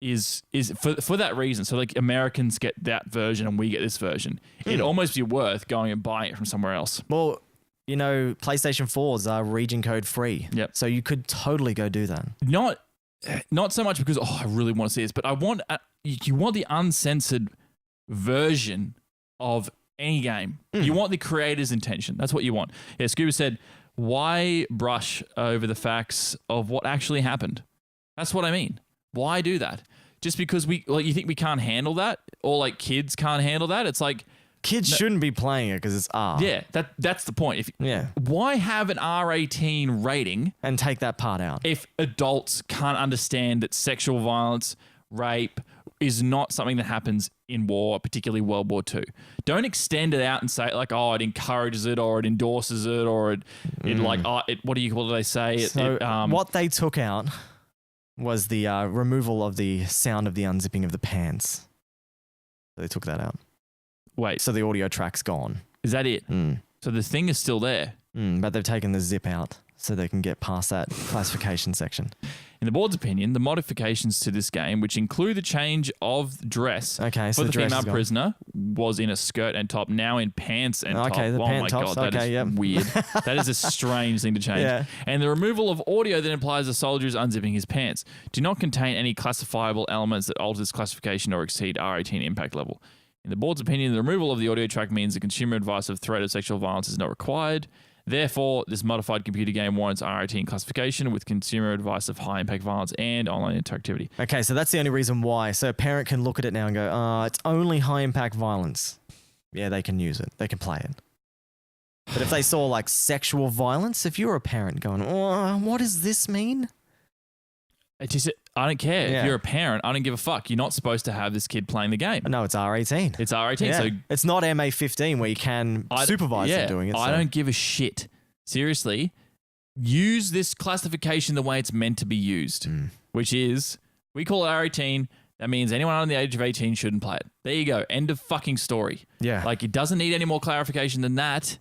is for that reason. So like Americans get that version and we get this version. It'd almost be worth going and buying it from somewhere else. Well, you know, PlayStation 4s are region code free. Yep. So you could totally go do that. Not so much because I really want to see this, but I want you want the uncensored version of any game. You want the creator's intention. That's what you want. Yeah, Scuba said, why brush over the facts of what actually happened? That's what I mean. Why do that? Just because you think we can't handle that, or like kids can't handle that? It's like, Kids shouldn't be playing it because it's R. yeah, that's the point. Yeah. Why have an R18 rating And take that part out. if adults can't understand that sexual violence, rape is not something that happens in war, particularly World War II? Don't extend it out and say like, oh, it encourages it or it endorses it or it like, what do they say? So what they took out was the removal of the sound of the unzipping of the pants. So they took that out. Wait, So the audio track's gone. is that it? So the thing is still there. But they've taken the zip out so they can get past that classification section. In the board's opinion, the modifications to this game, which include the change of dress Okay, so for the the dress female is gone. prisoner, was in a skirt and top, now in pants and top. Okay, the oh pant my tops, God, that okay, is yep. weird. That is a strange thing to change. Yeah. And the removal of audio that implies the soldier is unzipping his pants do not contain any classifiable elements that alter this classification or exceed R18 impact level. In the board's opinion, the removal of the audio track means the consumer advice of threat of sexual violence is not required. Therefore, this modified computer game warrants R18 classification with consumer advice of high impact violence and online interactivity. Okay, so that's the only reason why. So a parent can look at it now and go, it's only high impact violence. Yeah, they can use it. They can play it. But if they saw like sexual violence, if you're a parent going, what does this mean? I don't care. Yeah. If you're a parent, I don't give a fuck. You're not supposed to have this kid playing the game. No, it's R18. It's R18. Yeah. So It's not MA15 where you can supervise them doing it. I so- don't give a shit. Seriously, use this classification the way it's meant to be used, which is we call it R18. That means anyone under the age of 18 shouldn't play it. There you go. End of fucking story. Yeah. Like it doesn't need any more clarification than that.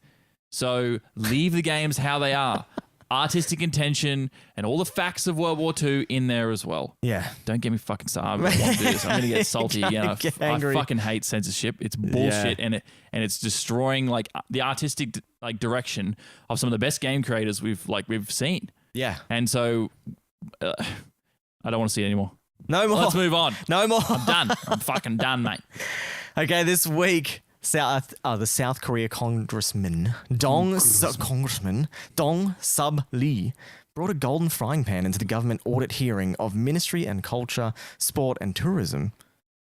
So leave the games how they are. Artistic intention and all the facts of World War II in there as well. Yeah. Don't get me fucking started. I want to do this. I'm going to get salty again. Get I angry. fucking hate censorship. It's bullshit, and it's destroying like the artistic like direction of some of the best game creators we've seen. Yeah. And so, I don't want to see it anymore. No more. Let's move on. No more. I'm done. I'm fucking done, mate. Okay, this week, the South Korea Congressman Dong Sub Lee brought a golden frying pan into the government audit hearing of Ministry and Culture, Sport and Tourism.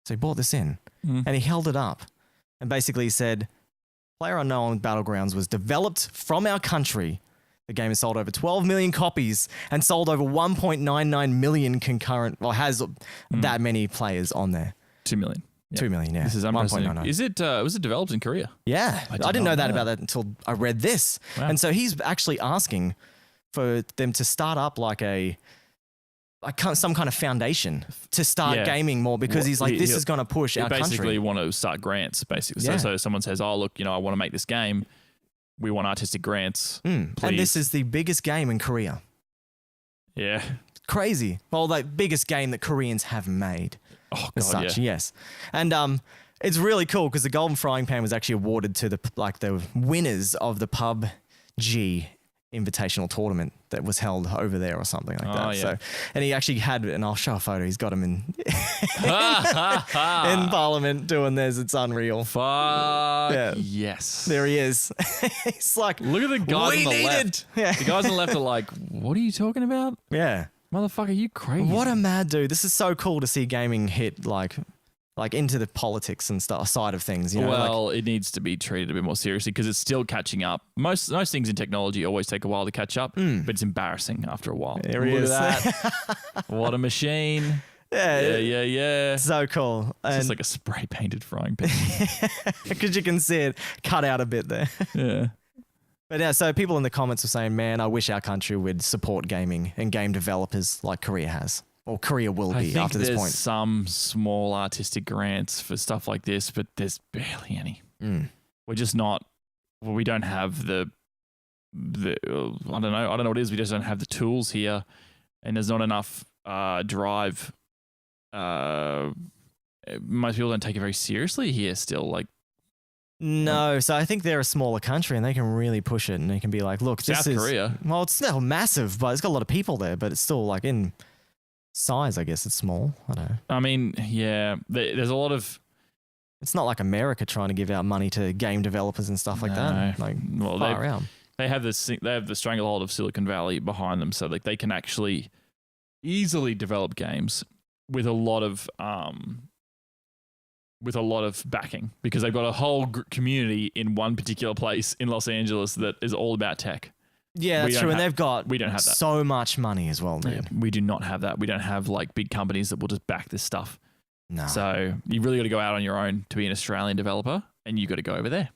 So he brought this in and he held it up and basically said, PlayerUnknown Battlegrounds was developed from our country. The game has sold over 12 million copies and sold over 1.99 million concurrent, well, has that many players on there. 2 million. Yep. 2 million, yeah. This is unprecedented. 1.99. Is it? Was it developed in Korea? Yeah, I didn't know that about that until I read this. Wow. And so he's actually asking for them to start up like some kind of foundation to start gaming more because he's like, this is going to push our basically country. want to start grants, basically. Yeah. So someone says, oh, look, I want to make this game. We want artistic grants. And this is the biggest game in Korea. Yeah. Crazy. Well, the biggest game that Koreans have made. Oh, As God, such, yeah. yes. And it's really cool because the Golden Frying Pan was actually awarded to the winners of the PUBG Invitational Tournament that was held over there or something like that. yeah. So, and he actually had, and I'll show a photo. He's got him in in Parliament doing this. It's unreal. Fuck Yeah. yes. There he is. He's like, Look at the guys we on the needed. left. Yeah. The guys on the left are like, what are you talking about? Yeah. Motherfucker, you crazy. What a mad dude. This is so cool to see gaming hit like into the politics and stuff side of things. You know, Well, it needs to be treated a bit more seriously because it's still catching up. Most things in technology always take a while to catch up, but it's embarrassing after a while. There he is. Look at that. What a machine. Yeah. Yeah. So cool. It's just And like a spray painted frying pan. because you can see it cut out a bit there. Yeah. But yeah, so people in the comments were saying, man, I wish our country would support gaming and game developers like Korea has. Or Korea will I be think after this there's point. some small artistic grants for stuff like this, but there's barely any. We're just not. Well, we don't have the. I don't know what it is. We just don't have the tools here, and there's not enough drive. Most people don't take it very seriously here. Still, like No, so I think they're a smaller country and they can really push it and they can be like, look, South this is Korea. Well, it's still massive, but it's got a lot of people there, but it's still like in size, I guess it's small. I don't know. I mean, yeah, there's a lot of. It's not like America trying to give out money to game developers and stuff like that. No. Like Well, far out. They have the stranglehold of Silicon Valley behind them, so like they can actually easily develop games with a lot of backing because they've got a whole community in one particular place in Los Angeles that is all about tech. Yeah, We that's don't true. And have- we don't have that. so much money as well, dude. We do not have that. We don't have like big companies that will just back this stuff. No. So you really got to go out on your own to be an Australian developer, and you got to go over there.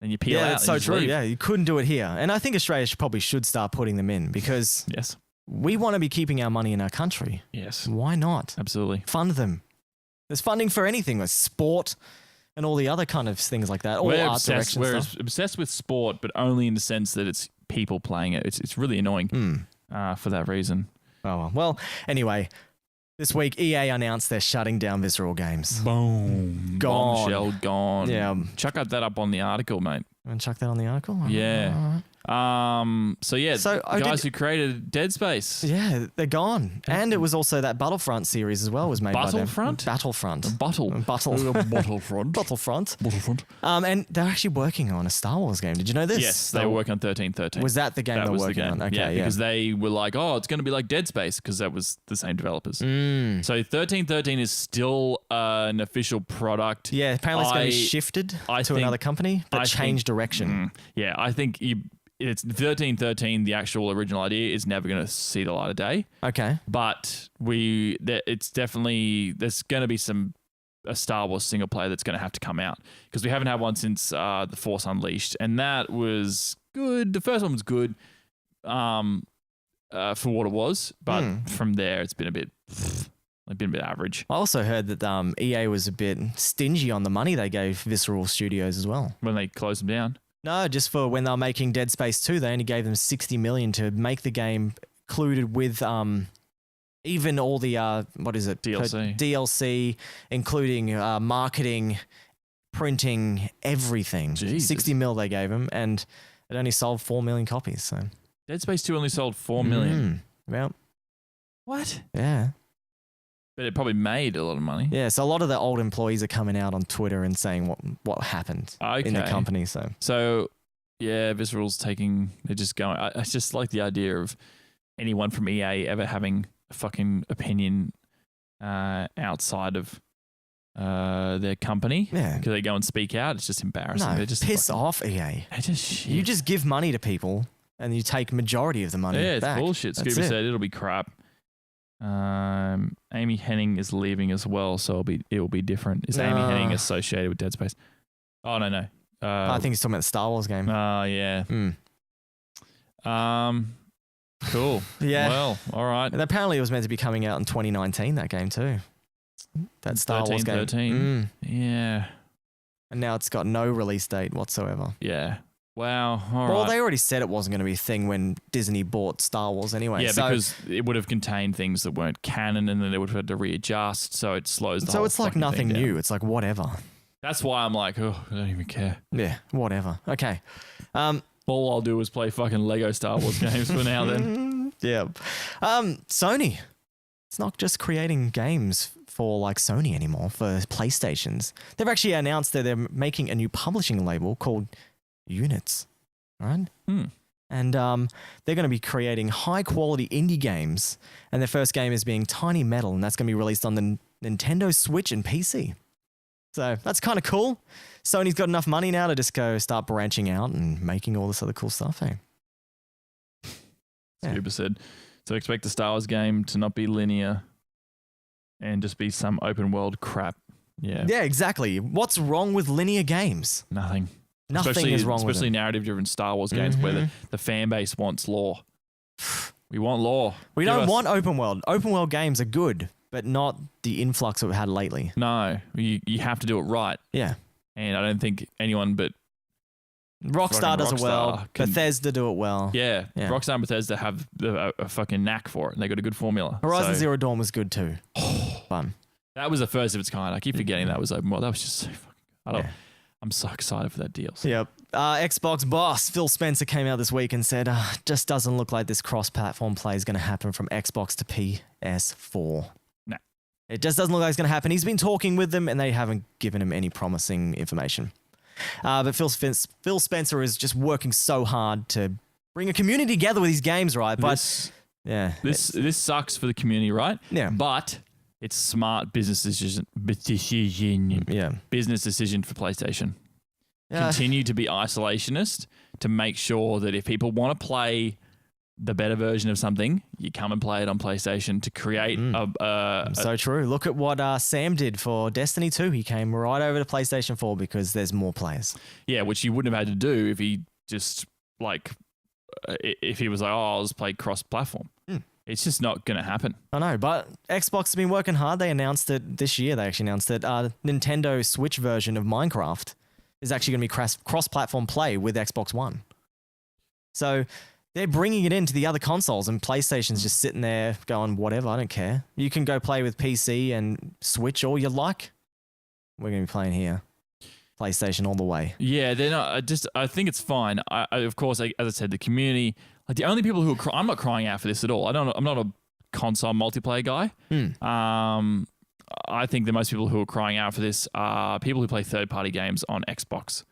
And you peel out. that's and so you just true. leave. Yeah, you couldn't do it here. And I think Australia probably should start putting them in because Yes. we want to be keeping our money in our country. Yes. Why not? Absolutely. Fund them. There's funding for anything, like sport and all the other kind of things like that. All We're art obsessed. direction We're stuff. obsessed with sport, but only in the sense that it's people playing it. It's really annoying for that reason. Oh, well, anyway, this week EA announced they're shutting down Visceral Games. Boom. Gone. Bombshell gone. Yeah. Chuck that up on the article, mate. Want to chuck that on the article? Yeah. Alright. So yeah, So, the guys who created Dead Space. Yeah, they're gone. And it was also that Battlefront series as well was made Battlefront? by them. Battlefront. Battlefront. Battlefront. And they're actually working on a Star Wars game. Did you know this? Yes, they were working on 1313. Was that the game That they were was the working game. on? Okay, yeah, yeah. because they were like, oh, it's going to be like Dead Space because that was the same developers. So 1313 is still an official product. Yeah, apparently it's going to be shifted to think- another company, but I change think- direction. Yeah, I think it's 1313. The actual original idea is never going to see the light of day. Okay. But it's definitely there's going to be a Star Wars single player that's going to have to come out because we haven't had one since The Force Unleashed, and that was good. The first one was good, for what it was, but from there it's been a bit average. I also heard that EA was a bit stingy on the money they gave Visceral Studios as well. When they closed them down. No, just for when they were making Dead Space 2, they only gave them $60 million to make the game included with even all the DLC, including marketing, printing, everything. Jesus. 60 mil they gave them, and it only sold 4 million copies. So Dead Space 2 only sold 4 million. Well, What? Yeah. But it probably made a lot of money. Yeah. So a lot of the old employees are coming out on Twitter and saying what happened in the Okay. company. So So, yeah, Visceral's they're just going. I just like the idea of anyone from EA ever having a fucking opinion outside of their company. Yeah. Because they go and speak out. It's just embarrassing. no, They're just piss fucking- off, EA. They're just shit. You just give money to people and you take majority of the money yeah, it's back. bullshit. That's Scuba it. said it'll be crap. Amy Henning is leaving as well, so it will be different. Is Amy No. Henning associated with Dead Space? Oh no. I think he's talking about the Star Wars game. Oh yeah. Mm. Cool. Yeah. Well, all right. And apparently it was meant to be coming out in 2019, that game too. That Star Wars game. 13. Mm. Yeah. And now it's got no release date whatsoever. Yeah. Wow. All Well, right. they already said it wasn't going to be a thing when Disney bought Star Wars anyway. Yeah, so, because it would have contained things that weren't canon, and then they would have had to readjust. So it slows the so whole it's like fucking nothing thing down. new. It's like whatever. That's why I'm like, oh, I don't even care. Yeah, whatever. Okay. All I'll do is play fucking Lego Star Wars games for now. Then Yeah. Sony. It's not just creating games for like Sony anymore for PlayStations. They've actually announced that they're making a new publishing label called Units. Right? And they're going to be creating high quality indie games. And their first game is being Tiny Metal, and that's going to be released on the Nintendo Switch and PC. So that's kind of cool. Sony's got enough money now to just go start branching out and making all this other cool stuff. Hey? Yeah. Scuba said, so expect the Star Wars game to not be linear and just be some open world crap. Yeah. Yeah, exactly. What's wrong with linear games? Nothing. Nothing is wrong with especially it. narrative-driven Star Wars games where Mhm. the fan base wants lore. We want lore. We Give don't us- want open world. Open world games are good, but not the influx that we've had lately. No, you have to do it right. Yeah. And I don't think anyone but Rockstar Fucking does it well. Rockstar can- Bethesda do it well. yeah, Yeah. Rockstar and Bethesda have a fucking knack for it, and they got a good formula. Horizon So, Zero Dawn was good too. Fun. that was the first of its kind. I keep forgetting that was open world. That was just so fucking. Yeah. I'm so excited for that deal. Yep. Xbox boss Phil Spencer came out this week and said, just doesn't look like this cross-platform play is going to happen from Xbox to PS4. No. It just doesn't look like it's going to happen. He's been talking with them and they haven't given him any promising information. But Phil Spencer is just working so hard to bring a community together with these games, right? But This sucks for the community, right? Yeah. But it's smart business decision. Yeah. Business decision for PlayStation. Yeah. Continue to be isolationist to make sure that if people want to play the better version of something, you come and play it on PlayStation to create So true. Look at what Sam did for Destiny 2. He came right over to PlayStation 4 because there's more players. yeah, which you wouldn't have had to do if he just like if he was like, oh, I'll just play cross-platform. It's just not going to happen. I know, but Xbox has been working hard. They announced it this year. They actually announced that Nintendo Switch version of Minecraft is actually going to be cross-platform play with Xbox One. So they're bringing it into the other consoles, and PlayStation's just sitting there going, whatever, I don't care. You can go play with PC and Switch all you like. We're going to be playing here. PlayStation all the way. Yeah, they're not. I think it's fine. I of course, as I said, the community. Like the only people who are I'm not crying out for this at all. I'm not a console multiplayer guy. I think the most people who are crying out for this are people who play third-party games on Xbox,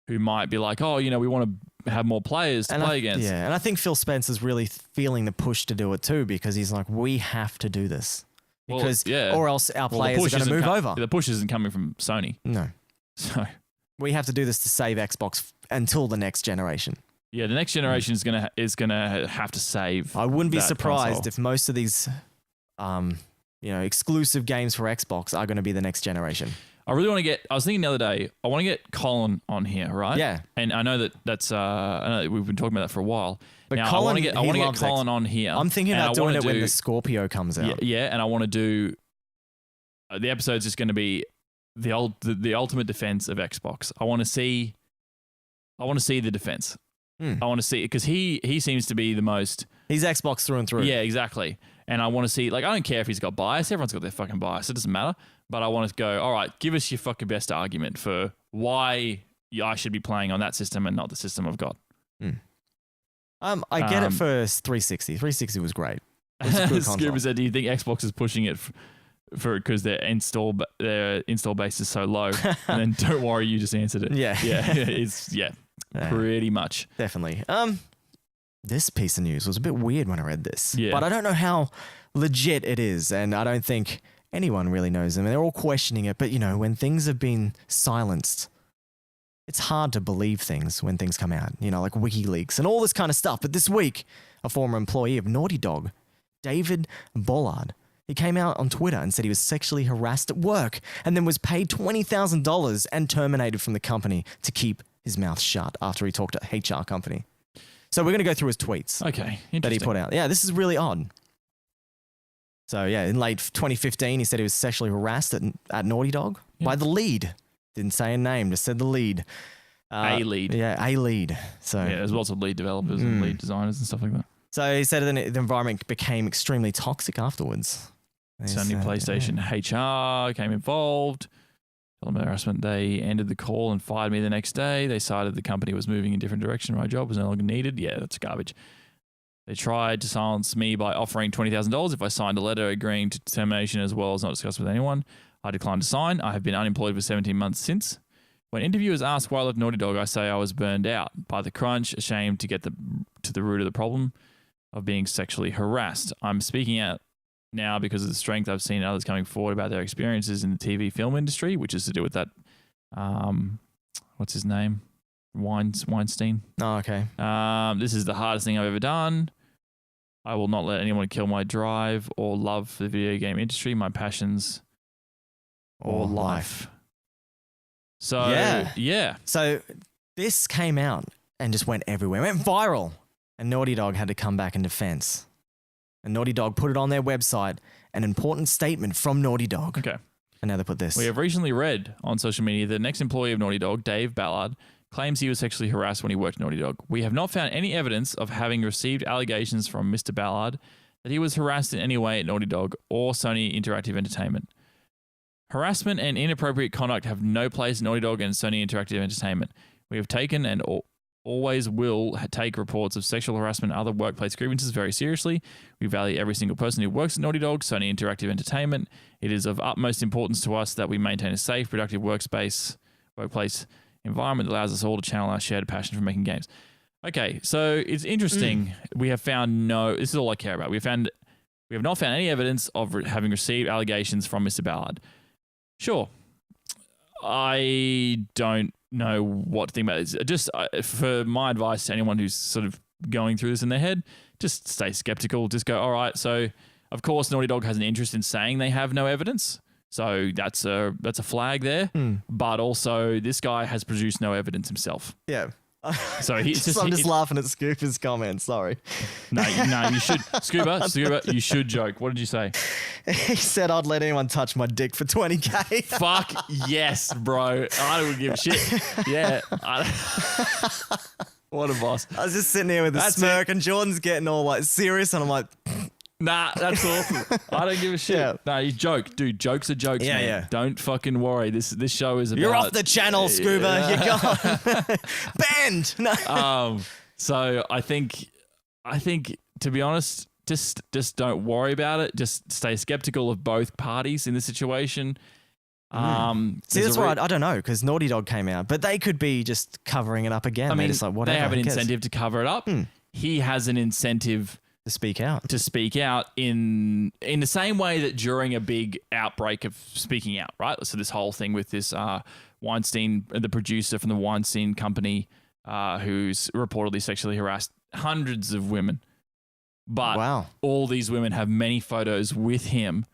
who might be like, oh, we want to have more players to play against. Yeah, and I think Phil Spencer's really feeling the push to do it too, because he's like, we have to do this. Well, Because, yeah. or else our Well, players are going to move over. The push isn't coming from Sony, No. so. We have to do this to save Xbox until the next generation. Yeah, the next generation is gonna have to save. I wouldn't be that surprised console. if most of these, exclusive games for Xbox are going to be the next generation. I really want to get. I was thinking the other day. I want to get Colin on here, right? Yeah. And I know that's. I know that we've been talking about that for a while. But now, Colin, I want to he get loves Colin on here. I'm thinking and about I doing wanna it when do- the Scorpio comes out. Yeah, and I want to do. The episode's just going to be the ultimate defense of Xbox. I want to see the defense. I want to see because he seems to be the most. He's Xbox through and through. Yeah, exactly. And I want to see, like, I don't care if he's got bias. Everyone's got their fucking bias. It doesn't matter. But I want to go, all right, give us your fucking best argument for why I should be playing on that system and not the system I've got. I get it for 360. 360 was great. It's a good console. Scuba said, "Do you think Xbox is pushing it for because their install base is so low?" And then don't worry, you just answered it. Yeah. It's pretty much. Definitely. This piece of news was a bit weird when I read this. Yeah. But I don't know how legit it is, and I don't think anyone really knows them. And they're all questioning it. But, you know, when things have been silenced, it's hard to believe things when things come out, you know, like WikiLeaks and all this kind of stuff. But this week, a former employee of Naughty Dog, David Bollard, he came out on Twitter and said he was sexually harassed at work and then was paid $20,000 and terminated from the company to keep his mouth shut after he talked to HR company. So we're going to go through his tweets Okay, that he interesting. put out. Yeah, this is really odd. So yeah, in late 2015, he said he was sexually harassed at Naughty Dog by the lead. Didn't say a name, just said the lead. A lead. Yeah, a lead. So Yeah, there's lots of lead developers and lead designers and stuff like that. So he said that the environment became extremely toxic afterwards. Sony PlayStation HR came involved. Told them harassment. They ended the call and fired me the next day. They cited the company was moving in a different direction. My job was no longer needed. Yeah, that's garbage. They tried to silence me by offering $20,000 if I signed a letter agreeing to termination as well as not discuss with anyone. I declined to sign. I have been unemployed for 17 months since. When interviewers ask why I left Naughty Dog, I say I was burned out by the crunch, ashamed to get to the root of the problem of being sexually harassed. I'm speaking out now because of the strength I've seen others coming forward about their experiences in the TV film industry, which is to do with that, what's his name? Weinstein. Oh, okay. This is the hardest thing I've ever done. I will not let anyone kill my drive or love for the video game industry, my passions, or life. So, yeah. So this came out and just went everywhere. It went viral. And Naughty Dog had to come back in defense. And Naughty Dog put it on their website, an important statement from Naughty Dog. Okay. And now they put this. We have recently read on social media that the next employee of Naughty Dog, Dave Ballard, claims he was sexually harassed when he worked at Naughty Dog. We have not found any evidence of having received allegations from Mr. Ballard that he was harassed in any way at Naughty Dog or Sony Interactive Entertainment. Harassment and inappropriate conduct have no place in Naughty Dog and Sony Interactive Entertainment. We have taken and always will take reports of sexual harassment and other workplace grievances very seriously. We value every single person who works at Naughty Dog, Sony Interactive Entertainment. It is of utmost importance to us that we maintain a safe, productive workplace environment that allows us all to channel our shared passion for making games. Okay, so it's interesting. We have found this is all I care about. We have not found any evidence of having received allegations from Mr. Ballard. Sure. I don't know what to think about this. Just for my advice to anyone who's sort of going through this in their head, just stay skeptical. Just go, all right. So, of course, Naughty Dog has an interest in saying they have no evidence. So that's a flag there. But also, this guy has produced no evidence himself. Yeah. So I'm just laughing at Scooper's comment. Sorry. No, you should. Scuba, you should joke. What did you say? He said I'd let anyone touch my dick for $20K. Fuck yes, bro. I don't give a shit. Yeah. What a boss. I was just sitting here with a smirk and Jordan's getting all like serious and I'm like, nah, that's awesome. I don't give a shit. Yeah. No, you joke. Dude, jokes are jokes, man. Yeah. Don't fucking worry. This show is about... You're off the channel, Scuba. You're gone. Banned. No. So I think to be honest, just don't worry about it. Just stay skeptical of both parties in the situation. See, that's why I don't know, because Naughty Dog came out, but they could be just covering it up again. I mean, just like, whatever, they have an who cares? incentive to cover it up. He has an incentive To speak out. in the same way that during a big outbreak of speaking out, right? So this whole thing with this Weinstein, the producer from the Weinstein company, who's reportedly sexually harassed hundreds of women. But all these women have many photos with him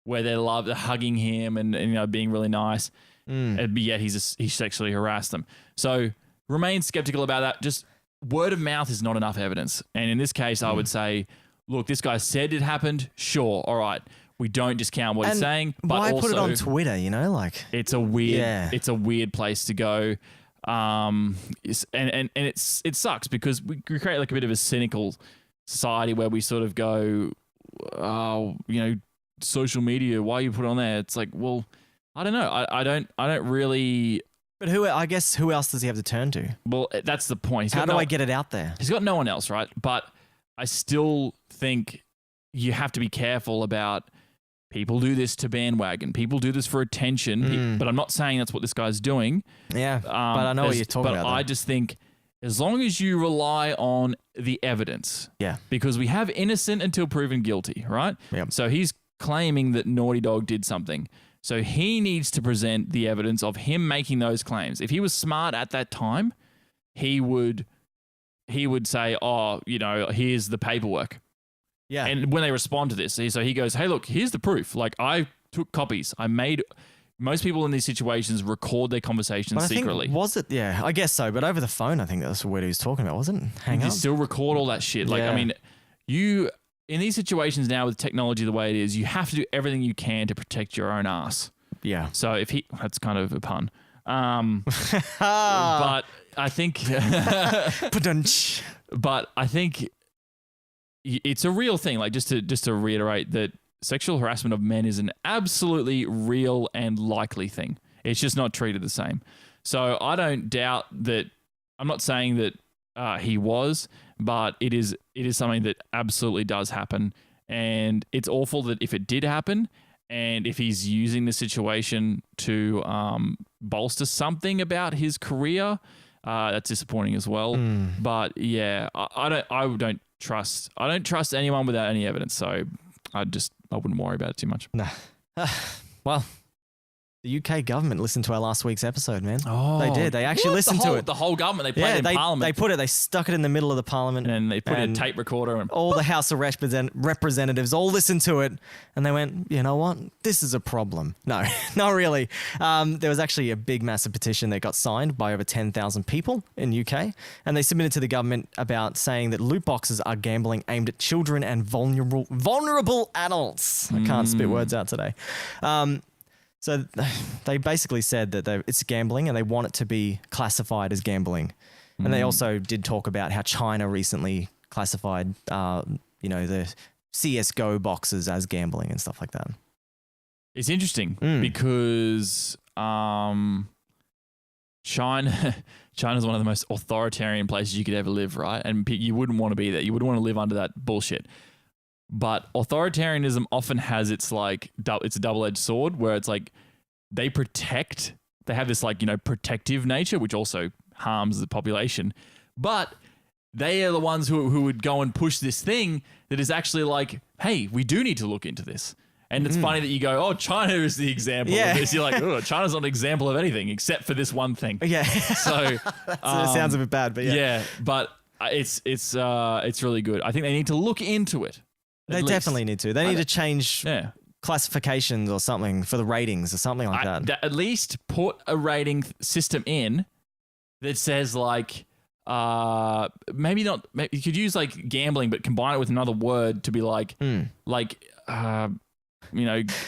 where they're hugging him and being really nice. But yet he sexually harassed them. So remain skeptical about that. Just word of mouth is not enough evidence. And in this case, I would say, look, this guy said it happened. Sure. All right. We don't discount what he's saying. But why also, put it on Twitter, like... It's a weird place to go. And it sucks because we create like a bit of a cynical society where we sort of go, social media, why you put it on there? It's like, well, I don't know. I don't really... But who else does he have to turn to? Well, that's the point. How do I get it out there? He's got no one else, right? But I still think you have to be careful about people do this to bandwagon. People do this for attention. But I'm not saying that's what this guy's doing. Yeah, but I know what you're talking about. But I just think as long as you rely on the evidence, because we have innocent until proven guilty, right? Yep. So he's claiming that Naughty Dog did something. So he needs to present the evidence of him making those claims. If he was smart at that time, he would say, oh, here's the paperwork. Yeah. And when they respond to this, so he goes, hey, look, here's the proof. Like, I took copies. Most people in these situations record their conversations secretly. Was it? Yeah, I guess so. But over the phone, I think that's what he was talking about, wasn't it? Hang you up. still record all that shit. Like, I mean, in these situations now with technology the way it is, you have to do everything you can to protect your own ass. Yeah. So that's kind of a pun. But I think, but I think it's a real thing. Like just to reiterate that sexual harassment of men is an absolutely real and likely thing. It's just not treated the same. So I don't doubt that. I'm not saying that he was, but it is something that absolutely does happen. And it's awful that if it did happen and if he's using the situation to bolster something about his career, that's disappointing as well. But yeah, I don't trust anyone without any evidence. So I wouldn't worry about it too much. No. Well, the UK government listened to our last week's episode, man. Oh, they did. They actually listened to it. The whole government. They played it in Parliament. They stuck it in the middle of the Parliament. And they put a tape recorder. And all the House of Representatives all listened to it. And they went, you know what? This is a problem. No, not really. There was actually a big, massive petition that got signed by over 10,000 people in UK. And they submitted to the government about saying that loot boxes are gambling aimed at children and vulnerable adults. I can't spit words out today. So they basically said that it's gambling and they want it to be classified as gambling. And they also did talk about how China recently classified, the CSGO boxes as gambling and stuff like that. It's interesting because China's one of the most authoritarian places you could ever live, right? And you wouldn't want to be there. You wouldn't want to live under that bullshit. But authoritarianism often has it's a double-edged sword where it's like they have this protective nature, which also harms the population. But they are the ones who would go and push this thing that is actually like, hey, we do need to look into this. And it's funny that you go, oh, China is the example of this. You're like, oh, China's not an example of anything except for this one thing. Yeah. So it sounds a bit bad, but yeah. Yeah, but it's really good. I think they need to look into it. They definitely need to. They need to change classifications or something for the ratings or something like that. At least put a rating system in that says maybe not. You could use like gambling, but combine it with another word to be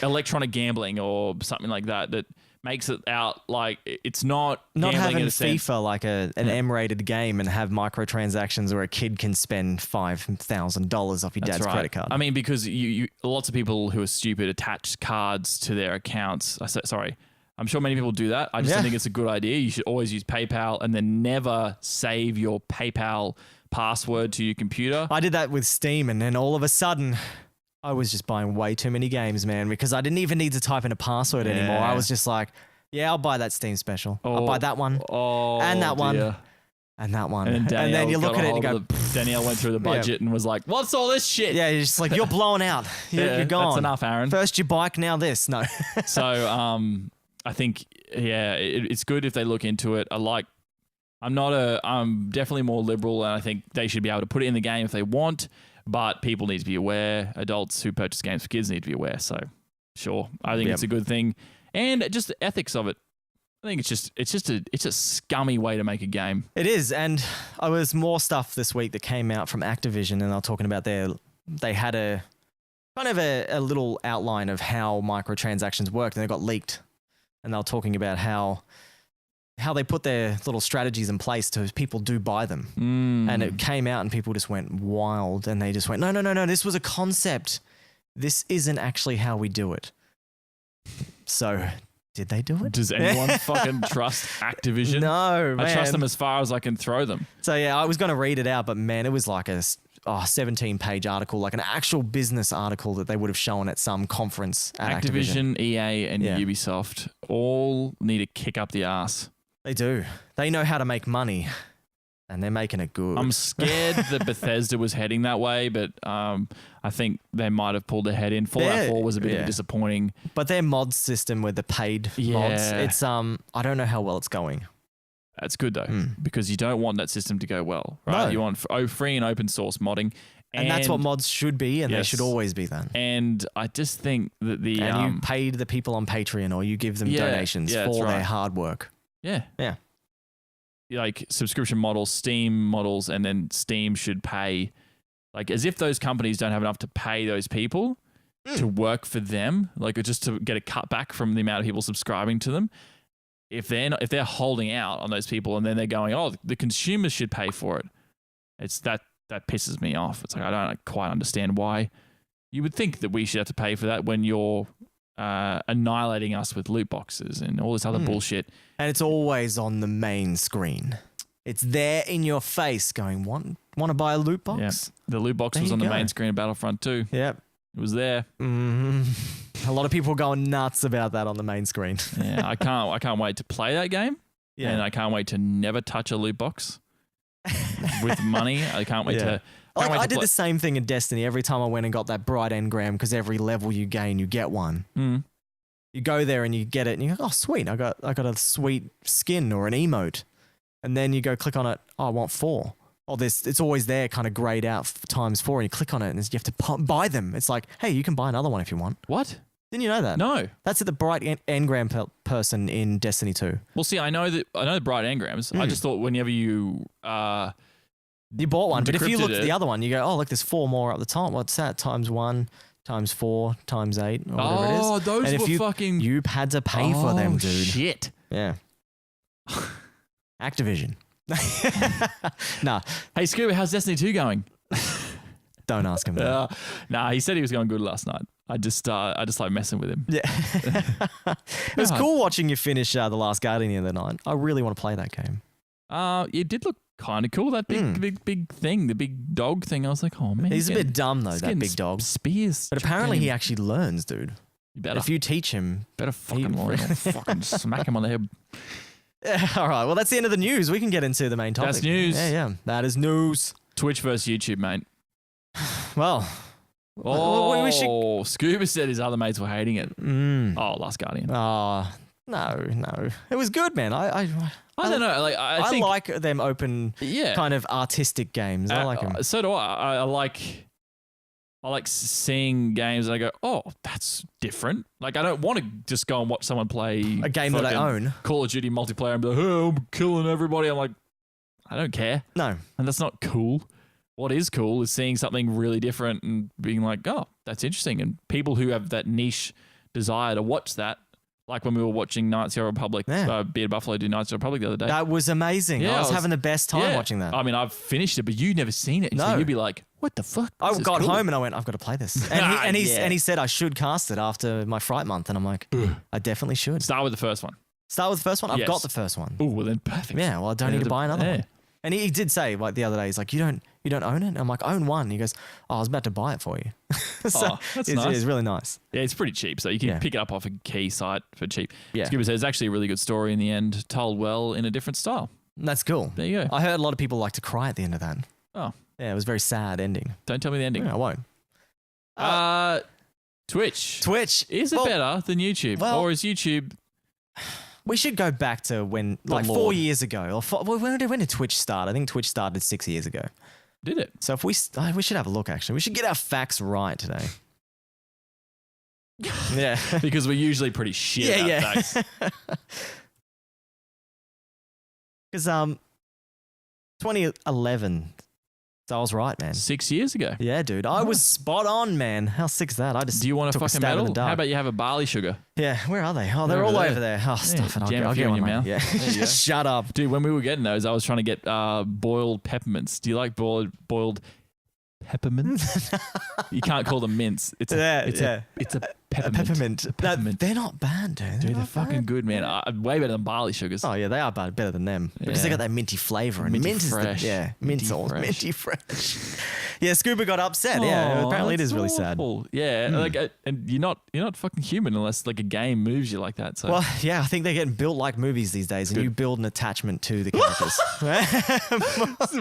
electronic gambling or something like that. That makes it out like it's not having in a FIFA sense. like an M-rated game and have microtransactions where a kid can spend $5,000 off your dad's credit card. I mean, because you lots of people who are stupid attach cards to their accounts. Sorry. I'm sure many people do that. I just don't think it's a good idea. You should always use PayPal and then never save your PayPal password to your computer. I did that with Steam and then all of a sudden I was just buying way too many games, man, because I didn't even need to type in a password anymore. I was just like, yeah, I'll buy that Steam special. I'll buy that one and that one and that one. And then you look at it and you go, Danielle went through the budget and was like, what's all this shit? Yeah, you're just like, you're blown out. You're gone. That's enough, Aaron. First your bike, now this. No. So I think, it's good if they look into it. I'm definitely more liberal and I think they should be able to put it in the game if they want. But people need to be aware. Adults who purchase games for kids need to be aware. So, sure, I think it's a good thing, and just the ethics of it. I think it's a scummy way to make a game. It is, and I was more stuff this week that came out from Activision, and they're talking about they had a kind of a little outline of how microtransactions worked, and they got leaked, and they were talking about how they put their little strategies in place so people do buy them. And it came out and people just went wild and they just went, no, this was a concept. This isn't actually how we do it. So did they do it? Does anyone fucking trust Activision? No, man. I trust them as far as I can throw them. So yeah, I was going to read it out, but man, it was like a 17-page article, like an actual business article that they would have shown at some conference at Activision. Activision, EA, and Yeah. Ubisoft all need to kick up the ass. They do. They know how to make money, and they're making it good. I'm scared that Bethesda was heading that way, but I think they might have pulled their head in. Fallout They're- 4 was a bit of yeah. a disappointing. But their mod system with the paid mods, Yeah. it's I don't know how well it's going. That's good though, because you don't want that system to go well, right? Hmm. No. You want free and open source modding, And that's what mods should be, and they Yes. should always be that. And I just think that the And you paid the people on Patreon, or you give them Yeah, donations yeah, that's for their right. hard work. yeah, Yeah. like subscription models, Steam models, and then Steam should pay, like as if those companies don't have enough to pay those people to work for them, like just to get a cut back from the amount of people subscribing to them. If they're holding out on those people and then they're going, oh, the consumers should pay for it. It's that pisses me off. It's like I don't quite understand why you would think that we should have to pay for that when you're annihilating us with loot boxes and all this other bullshit. And it's always on the main screen. It's there in your face going, want to buy a loot box? Yeah. The loot box There was you on the go. main screen of Battlefront 2. Yep. It was there. A lot of people going nuts about that on the main screen. Yeah, I can't wait to play that game. Yeah. And I can't wait to never touch a loot box with money. I can't wait Yeah. to. Like, can't wait I to did play- the same thing in Destiny. Every time I went and got that bright engram, because every level you gain, you get one. Mm. You go there and you get it, and you go, "Oh, sweet! I got a sweet skin or an emote." And then you go click on it. Oh, I want 4. Oh, it's always there, kind of grayed out times 4, and you click on it, and you have to buy them. It's like, hey, you can buy another one if you want. What? Didn't you know that? No. That's the bright engram person in Destiny 2. Well, see, I know the bright engrams. I just thought whenever you You bought one, but if you Decrypted look at it. the other one, you go, oh, look, there's 4 more up the top. What's that? Times 1, times 4, times 8, or whatever it is. oh, those And if were you, fucking. You had to pay for them, Oh, dude. Shit. Yeah. Activision. Nah, Hey, Scuba, how's Destiny 2 going? don't ask him that. Nah, he said he was going good last night. I just like messing with him. Yeah. It was cool watching you finish The Last Guardian the other night. I really want to play that game. It did look kind of cool. That big thing, the big dog thing. I was like, oh man, He's a bit dumb, though, he's that getting big dog. Spears. But apparently chucked at he him. actually learns, dude. You better, If you teach him. fucking line. I'll fucking smack him on the head. All right, well, that's the end of the news. We can get into the main topic. That's news. Yeah. That is news. Twitch versus YouTube, mate. Well, Oh, we should. Scuba said his other mates were hating it. Mm. Oh, Last Guardian. Oh, no. It was good, man. I I don't know. Like I think, like them open, yeah, kind of artistic games. I like them. So do I. I like seeing games and I go, oh, that's different. Like I don't want to just go and watch someone play A game that I fucking own. Call of Duty multiplayer and be like, oh, I'm killing everybody. I'm like, I don't care. No. And that's not cool. What is cool is seeing something really different and being like, oh, that's interesting. And people who have that niche desire to watch that, like when we were watching Knights of the Old Republic, Yeah. Beard Buffalo do Knights of the Republic the other day. That was amazing. Yeah, I was I was- having the best time Yeah. watching that. I mean, I've finished it, but you've never seen it. So No. you'd be like, what the fuck? I This is got cool. home and I went, I've got to play this. And he said I should cast it after my Fright Month. And I'm like, I definitely should. Start with the first one. Start with the first one? I've Yes. got the first one. Oh, well then perfect. Yeah, well, I don't Yeah, need to buy another yeah. one. And he did say, like, the other day, he's like, you don't own it? And I'm like, I own one. And he goes, oh, I was about to buy it for you. So Oh, that's it's, nice. it's really nice. Yeah, it's pretty cheap, so you can Yeah. pick it up off a key site for cheap. Yeah. Scuba says it's actually a really good story in the end, told well in a different style. And that's cool. There you go. I heard a lot of people like to cry at the end of that. Oh, Yeah, it was a very sad ending. don't tell me the ending. Yeah, I won't. Twitch. Twitch. Is it Well, better than YouTube? well- Or is YouTube... We should go back to when, like, 4 Lord. years ago. When did Twitch start? I think Twitch started 6 years ago. Did it? So if we should have a look, actually. We should get our facts right today. Yeah. Because we're usually pretty shit at facts. Because 2011. So I was right, man. 6 years ago. Yeah, dude. I was spot on, man. How sick's that? I just Do you want a took fucking stab in the medal? dark. How about you have a barley sugar? Yeah, where are they? Oh, they're They're all over over there. Oh, stuff it. jam a I'll few get in one, your mate. mouth. Yeah. There you go. Shut up. Dude, when we were getting those, I was trying to get boiled peppermints. Do you like boiled peppermints? You can't call them mints. It's a peppermint. Peppermint. No, Peppermint. they're not bad, dude. Dude, they're not fucking bad. good, man. Way better than barley sugars. Oh yeah, they are better than them because they Yeah. got that minty flavor and Minty mint is fresh. the, yeah, Minty mint's all fresh. minty fresh. Yeah, Scuba got upset. Yeah, Oh, apparently it is that's really sad. awful. Yeah, like, and you're not fucking human unless like a game moves you like that. So Well, yeah, I think they're getting built like movies these days, and Good. you build an attachment to the characters.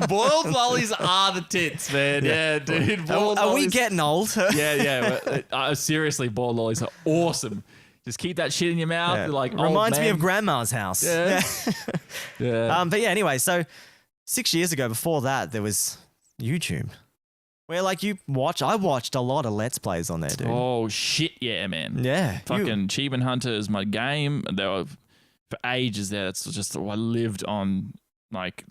boiled lollies are the tits, man. Yeah, dude. Boiled Are we lollies- getting old? Yeah. But, seriously, boiled lollies are awesome. Just keep that shit in your mouth. Yeah. You're like Reminds old me of man. grandma's house. Yeah. Yeah. But yeah, anyway, so 6 years ago, before that, there was YouTube, where like I watched a lot of Let's Plays on there, dude. Oh shit, yeah, man. Yeah, you- Fucking Achievement Hunter is my game. There were for ages there. That's just I lived on like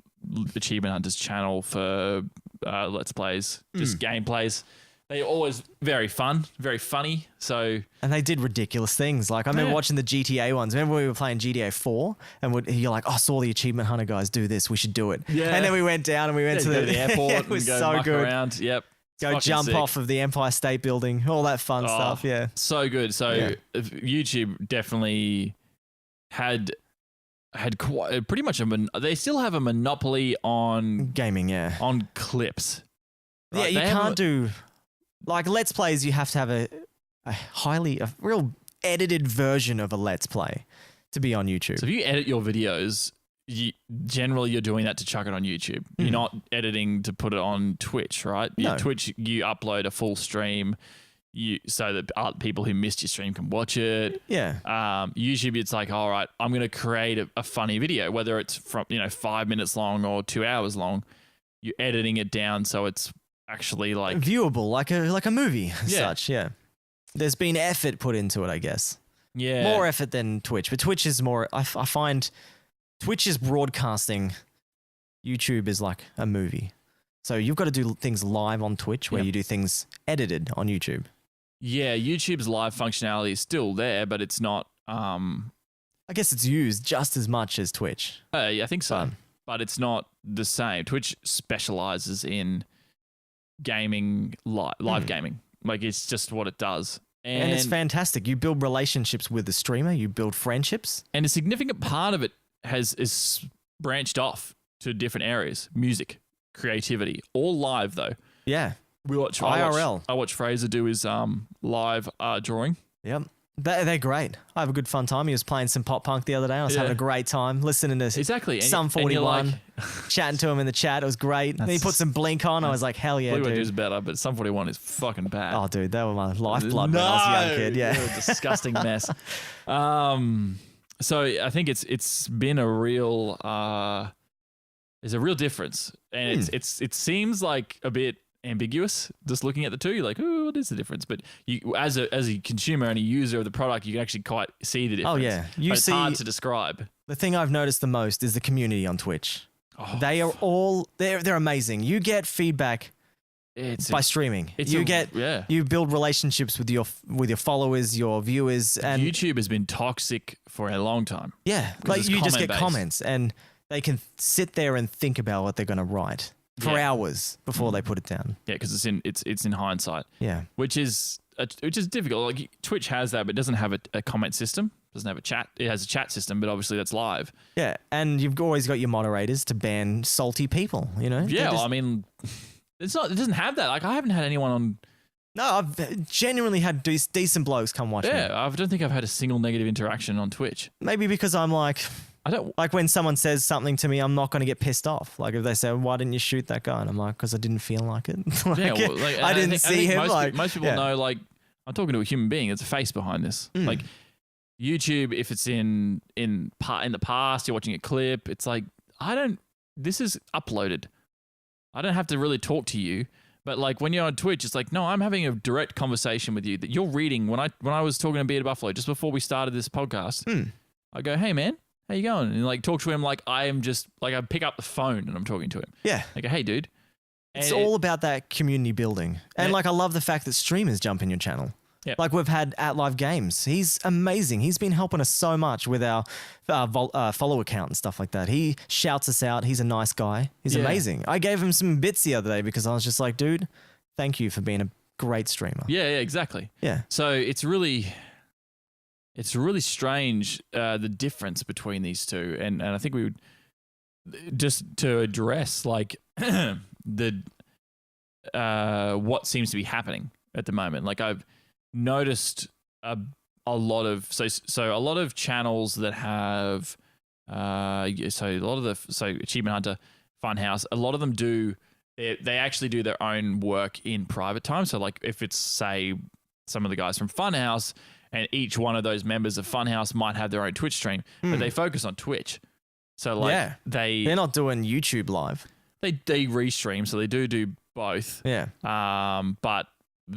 Achievement Hunter's channel for Let's Plays, just gameplays. They're always very fun, very funny. So and they did ridiculous things. Like I remember Yeah. watching the GTA ones. Remember when we were playing GTA 4, and you're like, "Oh, I saw the Achievement Hunter guys do this. We should do it." Yeah. And then we went down and we went to go to the airport it was and go so muck good. around. Yep. It's Go fucking jump sick. off of the Empire State Building, all that fun stuff. Yeah. So good. So Yeah. YouTube definitely had quite, pretty much they still have a monopoly on Gaming, yeah. clips. Yeah, Right? you They have can't do like Let's Plays. You have to have a real edited version of a Let's Play to be on YouTube. So if you edit your videos, generally you're doing that to chuck it on YouTube. You're not editing to put it on Twitch, right? No. Twitch, you upload a full stream, so that people who missed your stream can watch it. Yeah. YouTube, it's like, all right, I'm going to create a funny video, whether it's from 5 minutes long or 2 hours long. You're editing it down so it's actually like Viewable, like a movie as Yeah. such, yeah. There's been effort put into it, I guess. yeah, More effort than Twitch. But Twitch is more, I find Twitch is broadcasting. YouTube is like a movie. So you've got to do things live on Twitch where Yep. you do things edited on YouTube. Yeah, YouTube's live functionality is still there, but it's not. I guess it's used just as much as Twitch. Yeah, I think so, Fun. but it's not the same. Twitch specializes in gaming, live gaming. Like it's just what it does, And it's fantastic. You build relationships with the streamer, you build friendships. and a significant part of it is branched off to different areas: music, creativity, all live though. Yeah. We watch IRL. I watch Fraser do his live drawing. Yep. They're great. I have a good fun time. He was playing some pop punk the other day. I was Yeah. having a great time listening to Exactly. And Sum and you're 41, like, chatting to him in the chat. It was great. Then he That's- put some Blink on. I was like, hell yeah, Blue is dude. better, but Sum 41 is fucking bad. Oh, dude, they were my lifeblood when I was a young kid. you're Yeah. a disgusting mess. So I think it's been a real there's a real difference, and it seems like a bit ambiguous just looking at the two. You're like, oh, what is the difference? But you as a consumer and a user of the product, you can actually quite see the difference. Oh, yeah. You But it's see- hard to describe. The thing I've noticed the most is the community on Twitch. Oh, They are all, they're amazing. You get feedback it's by streaming. it's You a- get, yeah. you build relationships with your followers, your viewers, and YouTube has been toxic for a long time. yeah, 'Cause like it's you just get comment-based. comments, and they can sit there and think about what they're going to write for Yeah. hours before they put it down. Yeah, because it's in hindsight. Yeah, which is difficult. Like Twitch has that, but it doesn't have a comment system. Doesn't have a chat. It has a chat system, but obviously that's live. yeah, and you've always got your moderators to ban salty people. You know, Yeah, They're well, just- I mean, it's not. It doesn't have that. Like I haven't had anyone on. no, I've genuinely had decent blokes come watch me. Yeah, I don't think I've had a single negative interaction on Twitch. Maybe because I'm like I don't. when someone says something to me, I'm not going to get pissed off. Like if they say, "Why didn't you shoot that guy?" and I'm like, "Because I didn't feel like it." Like, Yeah, well, like, I didn't see him. Most people yeah. know. Like I'm talking to a human being. There's a face behind this. Mm. Like YouTube, if it's in the past, you're watching a clip. It's like This is uploaded. I don't have to really talk to you. But like when you're on Twitch, it's like, no, I'm having a direct conversation with you that you're reading. When I was talking to Beard Buffalo just before we started this podcast, I go, hey man, how you going? And like talk to him like I am just like I pick up the phone and I'm talking to him. Yeah. I go, hey dude. It's And all about that community building. And Yeah. like I love the fact that streamers jump in your channel. Yeah. Like we've had At Live Games. He's amazing. He's been helping us so much with our follow account and stuff like that. He shouts us out. He's a nice guy. He's Yeah. amazing. I gave him some bits the other day because I was just like, dude, thank you for being a great streamer. Yeah, exactly. Yeah. So it's really strange the difference between these two, and I think we would just to address like the what seems to be happening at the moment. Like I've noticed a lot of so a lot of channels that have Achievement Hunter, Funhouse, a lot of them they actually do their own work in private time. So like if it's say some of the guys from Funhouse, and each one of those members of Funhouse might have their own Twitch stream, but they focus on Twitch. So like they're not doing YouTube live. They restream, so they do both. Yeah. But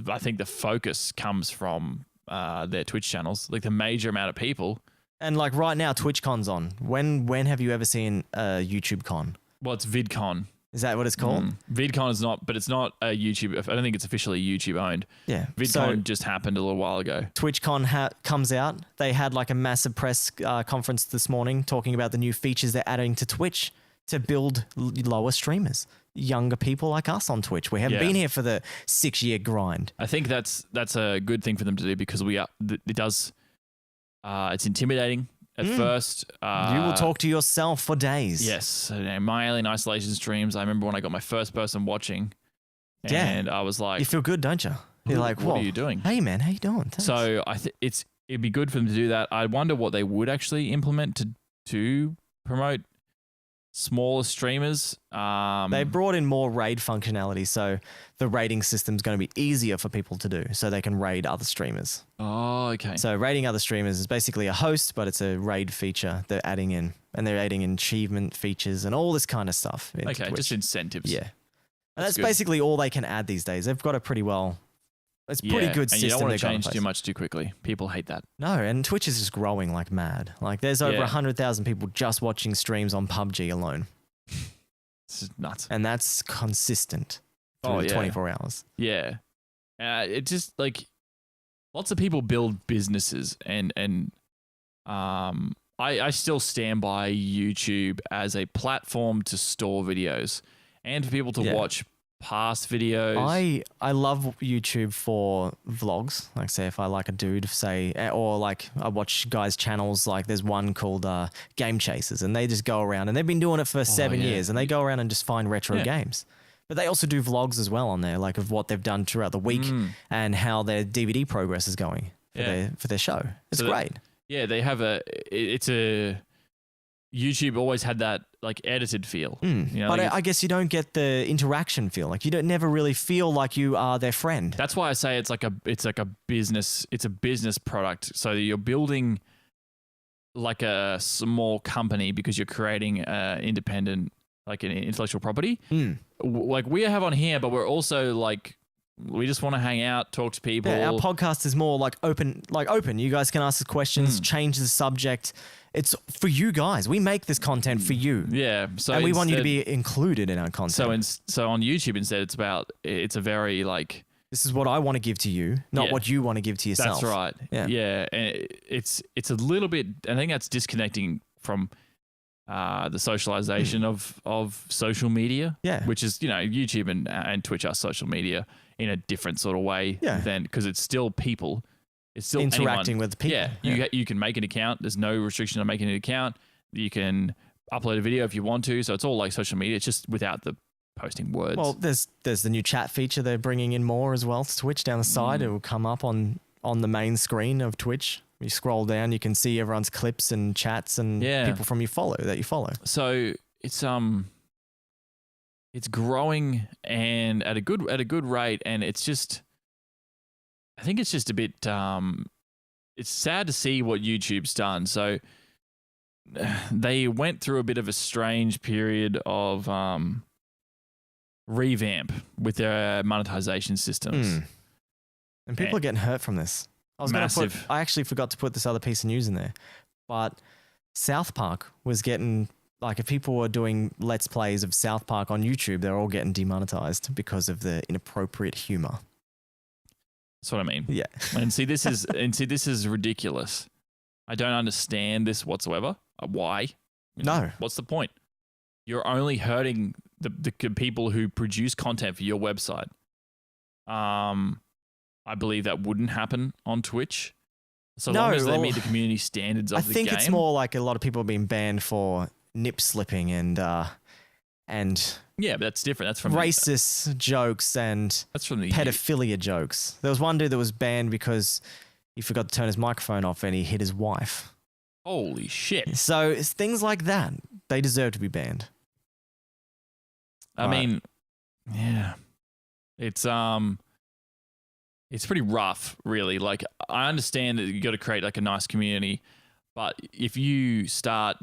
I think the focus comes from their Twitch channels, like the major amount of people. And like right now, TwitchCon's on. When have you ever seen a YouTube con? Well, it's VidCon. Is that what it's called? VidCon is not, but it's not a YouTube. I don't think it's officially YouTube owned. Yeah. VidCon just happened a little while ago. TwitchCon comes out. They had like a massive press conference this morning talking about the new features they're adding to Twitch to build lower streamers, younger people like us on Twitch. We haven't been here for the 6-year grind. I think that's a good thing for them to do because it does. It's intimidating at first. You will talk to yourself for days. Yes. My Alien Isolation streams, I remember when I got my first person watching and I was like... You feel good, don't you? You're like, what are you doing? Hey, man, how you doing? Thanks. So it'd be good for them to do that. I wonder what they would actually implement to promote smaller streamers. They brought in more raid functionality, so the raiding system's going to be easier for people to do, so they can raid other streamers. Oh, okay. So raiding other streamers is basically a host, but it's a raid feature they're adding in, and they're adding in achievement features and all this kind of stuff. Okay, Twitch. just incentives. Yeah, and that's basically all they can add these days. They've got a pretty good and system. You don't want to change change too much too quickly. People hate that. No, and Twitch is just growing like mad. Like there's over 100,000 people just watching streams on PUBG alone. This is nuts. And that's consistent for 24 hours. Yeah. It just like lots of people build businesses and I still stand by YouTube as a platform to store videos and for people to watch past videos. I love YouTube for vlogs. Like say if I like a dude, or like I watch guys' channels, like there's one called Game Chasers, and they just go around, and they've been doing it for 7 years, and they go around and just find retro games. But they also do vlogs as well on there, like of what they've done throughout the week and how their DVD progress is going for their show. It's great. They have YouTube always had that like edited feel. You know, but like I guess you don't get the interaction feel. Like you don't never really feel like you are their friend. That's why I say it's like a business. It's a business product. So you're building like a small company because you're creating independent, like an intellectual property. Like we have on here, but we're also like, we just want to hang out, talk to people. Yeah, our podcast is more like open. You guys can ask us questions, change the subject. It's for you guys. We make this content for you. Yeah. So and we want you to be included in our content. So on YouTube instead, it's a very like, this is what I want to give to you, not what you want to give to yourself. That's right. Yeah. And it's a little bit, I think that's disconnecting from the socialization of social media. Yeah. Which is, YouTube and Twitch are social media in a different sort of way than, because it's still people. It's still interacting with people. Yeah. You can make an account. There's no restriction on making an account. You can upload a video if you want to. So it's all like social media. It's just without the posting words. Well, there's the new chat feature they're bringing in more as well to Twitch down the side. It will come up on the main screen of Twitch. You scroll down, you can see everyone's clips and chats and people from you follow. So it's growing and at a good rate, and it's just, I think it's just a bit it's sad to see what YouTube's done. So they went through a bit of a strange period of revamp with their monetization systems. And people are getting hurt from this. I actually forgot to put this other piece of news in there, but South Park was getting, like, if people were doing Let's Plays of South Park on YouTube, they're all getting demonetized because of the inappropriate humor. That's what I mean. Yeah. And see, this is ridiculous. I don't understand this whatsoever. Why? No. What's the point? You're only hurting the people who produce content for your website. I believe that wouldn't happen on Twitch. So long as they meet the community standards of the game. I think it's more like a lot of people have been banned for nip slipping and and Yeah, but that's different. That's from racist jokes and That's from the pedophilia jokes. There was one dude that was banned because he forgot to turn his microphone off and he hit his wife. Holy shit! So it's things like that. They deserve to be banned. I mean, yeah, it's pretty rough, really. Like, I understand that you got to create like a nice community, but if you start,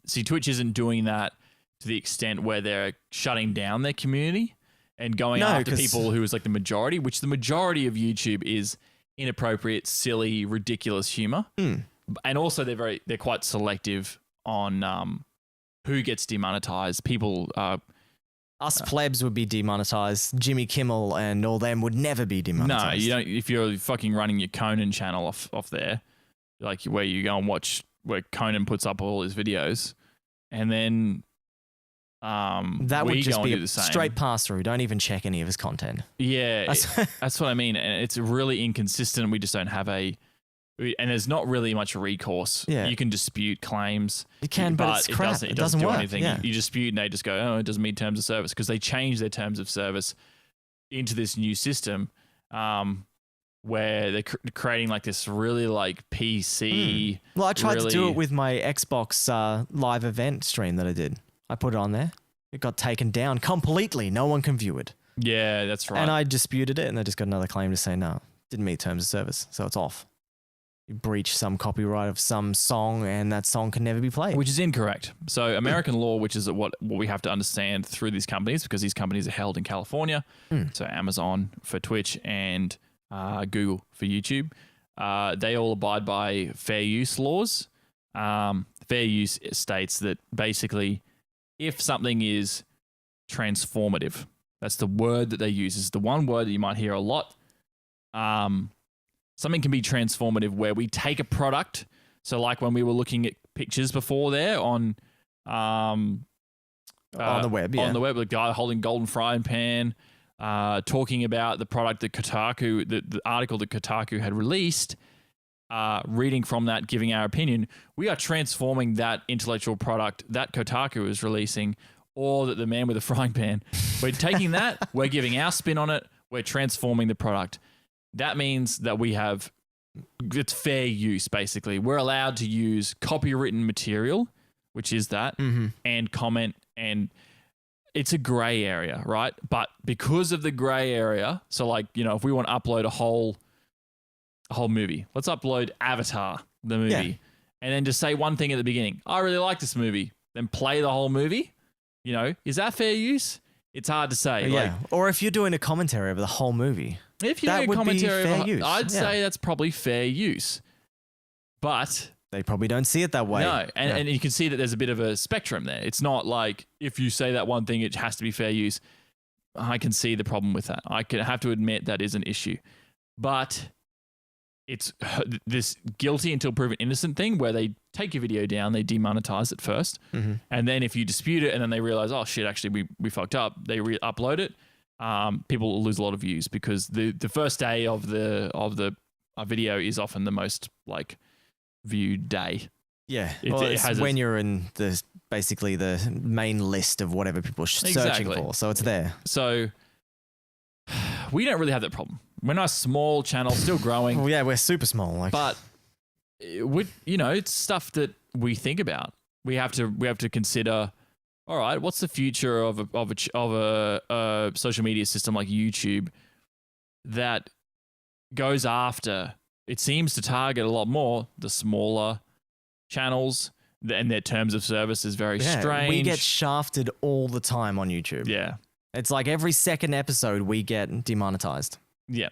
see, Twitch isn't doing that to the extent where they're shutting down their community and going after people who is like the majority, which the majority of YouTube is inappropriate, silly, ridiculous humor. And also they're quite selective on who gets demonetized. People Us plebs would be demonetized. Jimmy Kimmel and all them would never be demonetized. no, you don't. If you're fucking running your Conan channel off there, like where you go and watch where Conan puts up all his videos, and then That we would just go be and do a the same. straight pass through. Don't even check any of his content. Yeah, That's- that's what I mean, and it's really inconsistent. We just don't have and there's not really much recourse. Yeah. You can dispute claims. You can, but it's crap. It It doesn't doesn't do work, anything. yeah. You dispute and they just go, oh, it doesn't meet terms of service, because they changed their terms of service into this new system where they're creating like this really like PC. Well, I tried to do really- it with my Xbox live event stream that I did. I put it on there. It got taken down completely. No one can view it. Yeah, that's right. And I disputed it, and I just got another claim to say no, didn't meet terms of service, so it's off. You breach some copyright of some song, and that song can never be played. Which is incorrect. So American law, which is what we have to understand through these companies, because these companies are held in California. So Amazon for Twitch and Google for YouTube. They all abide by fair use laws. Fair use states that basically if something is transformative, that's the word that they use. Is the one word that you might hear a lot. Something can be transformative where we take a product. So like when we were looking at pictures before there on on the web, yeah. on the web, the guy holding golden frying pan, talking about the product that Kotaku, the article that Kotaku had released, reading from that, giving our opinion. We are transforming that intellectual product that Kotaku is releasing, or that the man with the frying pan. We're taking that, we're giving our spin on it, we're transforming the product. That means that it's fair use, basically. We're allowed to use copywritten material, which is that, and comment, and it's a gray area, right? But because of the gray area, so like, you know, if we want to upload a whole movie, let's upload Avatar, the movie, Yeah. and then just say one thing at the beginning. I really like this movie. Then play the whole movie. You know, is that fair use? It's hard to say. Yeah. Like, Or if you're doing a commentary over the whole movie. if you're That doing a would be commentary, fair use, I'd yeah. say that's probably fair use. But They probably don't see it that way. no, and, Yeah. and you can see that there's a bit of a spectrum there. It's not like if you say that one thing, it has to be fair use. I can see the problem with that. I can have to admit that is an issue. But it's this guilty until proven innocent thing where they take your video down, they demonetize it first, and then if you dispute it and then they realize, oh shit, actually we fucked up, they re-upload it. People will lose a lot of views because the first day of the video is often the most like viewed day. Yeah. It- Well, it it's has when you're in basically the main list of whatever people are searching Exactly. for. So it's there. So we don't really have that problem. We're not a small channel, still growing. Well, yeah, we're super small. Like, But it's stuff that we think about. We have to consider. All right, what's the future of a social media system like YouTube that goes after? It seems to target a lot more the smaller channels, and their terms of service is very yeah, strange. we get shafted all the time on YouTube. yeah, It's like every second episode we get demonetized yeah,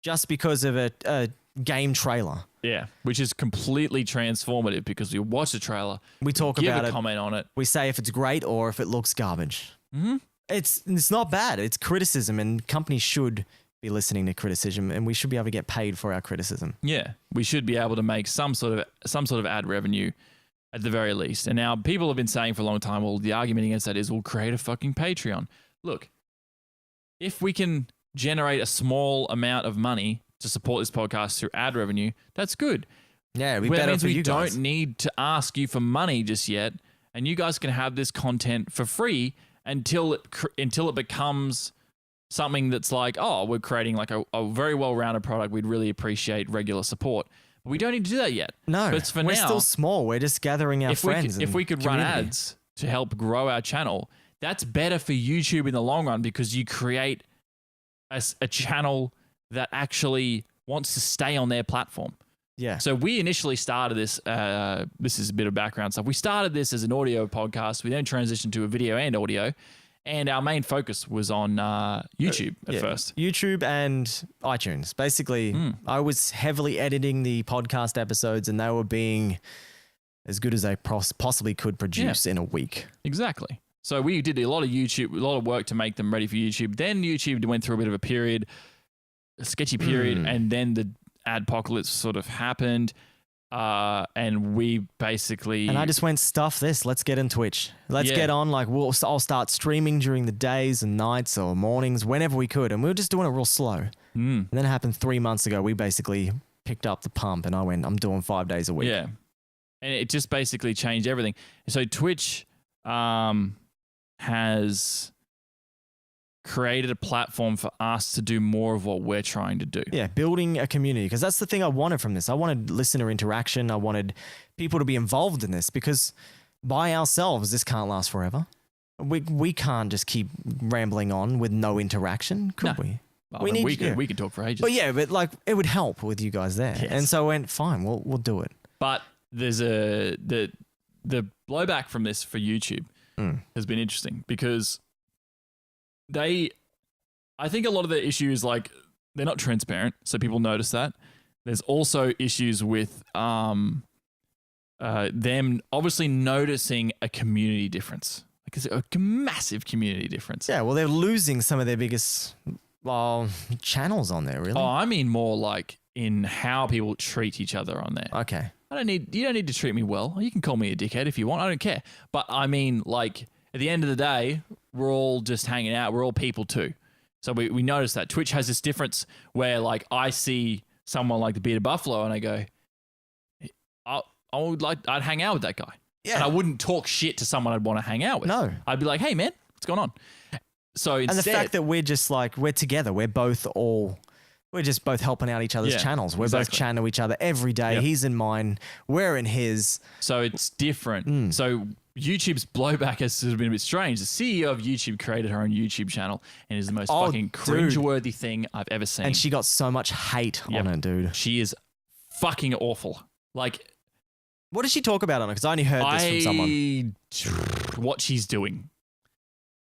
just because of a game trailer. yeah, which is completely transformative because we watch the trailer, We talk give about a it. comment on it. We say if it's great or if it looks garbage. Mhm. It's not bad. It's criticism, and companies should be listening to criticism, and we should be able to get paid for our criticism. Yeah, we should be able to make some sort of ad revenue at the very least. And now people have been saying for a long time, well, the argument against that is we'll create a fucking Patreon. Look, if we can generate a small amount of money to support this podcast through ad revenue, that's good. Yeah, it'd be Well, that better means for we you guys. don't need to ask you for money just yet. and you guys can have this content for free until it becomes something that's like, oh, we're creating like a very well-rounded product. We'd really appreciate regular support. But we don't need to do that yet. No, but for we're now, still small. We're just gathering our friends. If we could run community. ads to help grow our channel, that's better for YouTube in the long run because you create a channel that actually wants to stay on their platform. Yeah. So we initially started this. This is a bit of background stuff. We started this as an audio podcast. We then transitioned to a video and audio, and our main focus was on YouTube at first. YouTube and iTunes. Basically, I was heavily editing the podcast episodes, and they were being as good as they possibly could produce in a week. Exactly. So we did a lot of YouTube, a lot of work to make them ready for YouTube. Then YouTube went through a bit of a sketchy period, and then the adpocalypse sort of happened, and we basically... And I just went, stuff this. Let's get in Twitch. Let's get on. Like, I'll start streaming during the days and nights or mornings, whenever we could. And we were just doing it real slow. And then it happened 3 months ago. We basically picked up the pump, and I went, I'm doing 5 days a week. Yeah. And it just basically changed everything. So Twitch has created a platform for us to do more of what we're trying to do. Yeah, building a community, because that's the thing I wanted from this. I wanted listener interaction. I wanted people to be involved in this, because by ourselves, this can't last forever. We can't just keep rambling on with no interaction, could we? Well, we could talk for ages. But yeah, but like it would help with you guys there. Yes. And so I went, fine, we'll do it. But there's the blowback from this for YouTube has been interesting, because I think a lot of the issues, like, they're not transparent, so people notice that. There's also issues with them obviously noticing a community difference. Like, it's a massive community difference. Yeah, well, they're losing some of their biggest channels on there, really. Oh, I mean more like in how people treat each other on there. Okay. You don't need to treat me well. You can call me a dickhead if you want. I don't care. But I mean, like, at the end of the day, we're all just hanging out. We're all people too. So we notice that Twitch has this difference where, like, I see someone like the Bearded Buffalo and I go, I'd hang out with that guy. Yeah. And I wouldn't talk shit to someone I'd want to hang out with. No. I'd be like, hey man, what's going on? So instead, And the fact that we're just like, we're together, we're just both helping out each other's channels. We're both chatting to each other every day. Yep. He's in mine, we're in his. So it's different. So YouTube's blowback has been a bit strange. The CEO of YouTube created her own YouTube channel and is the most fucking cringeworthy thing I've ever seen. And she got so much hate on it, dude. She is fucking awful. Like, what does she talk about on it? Because I only heard this from someone. What she's doing,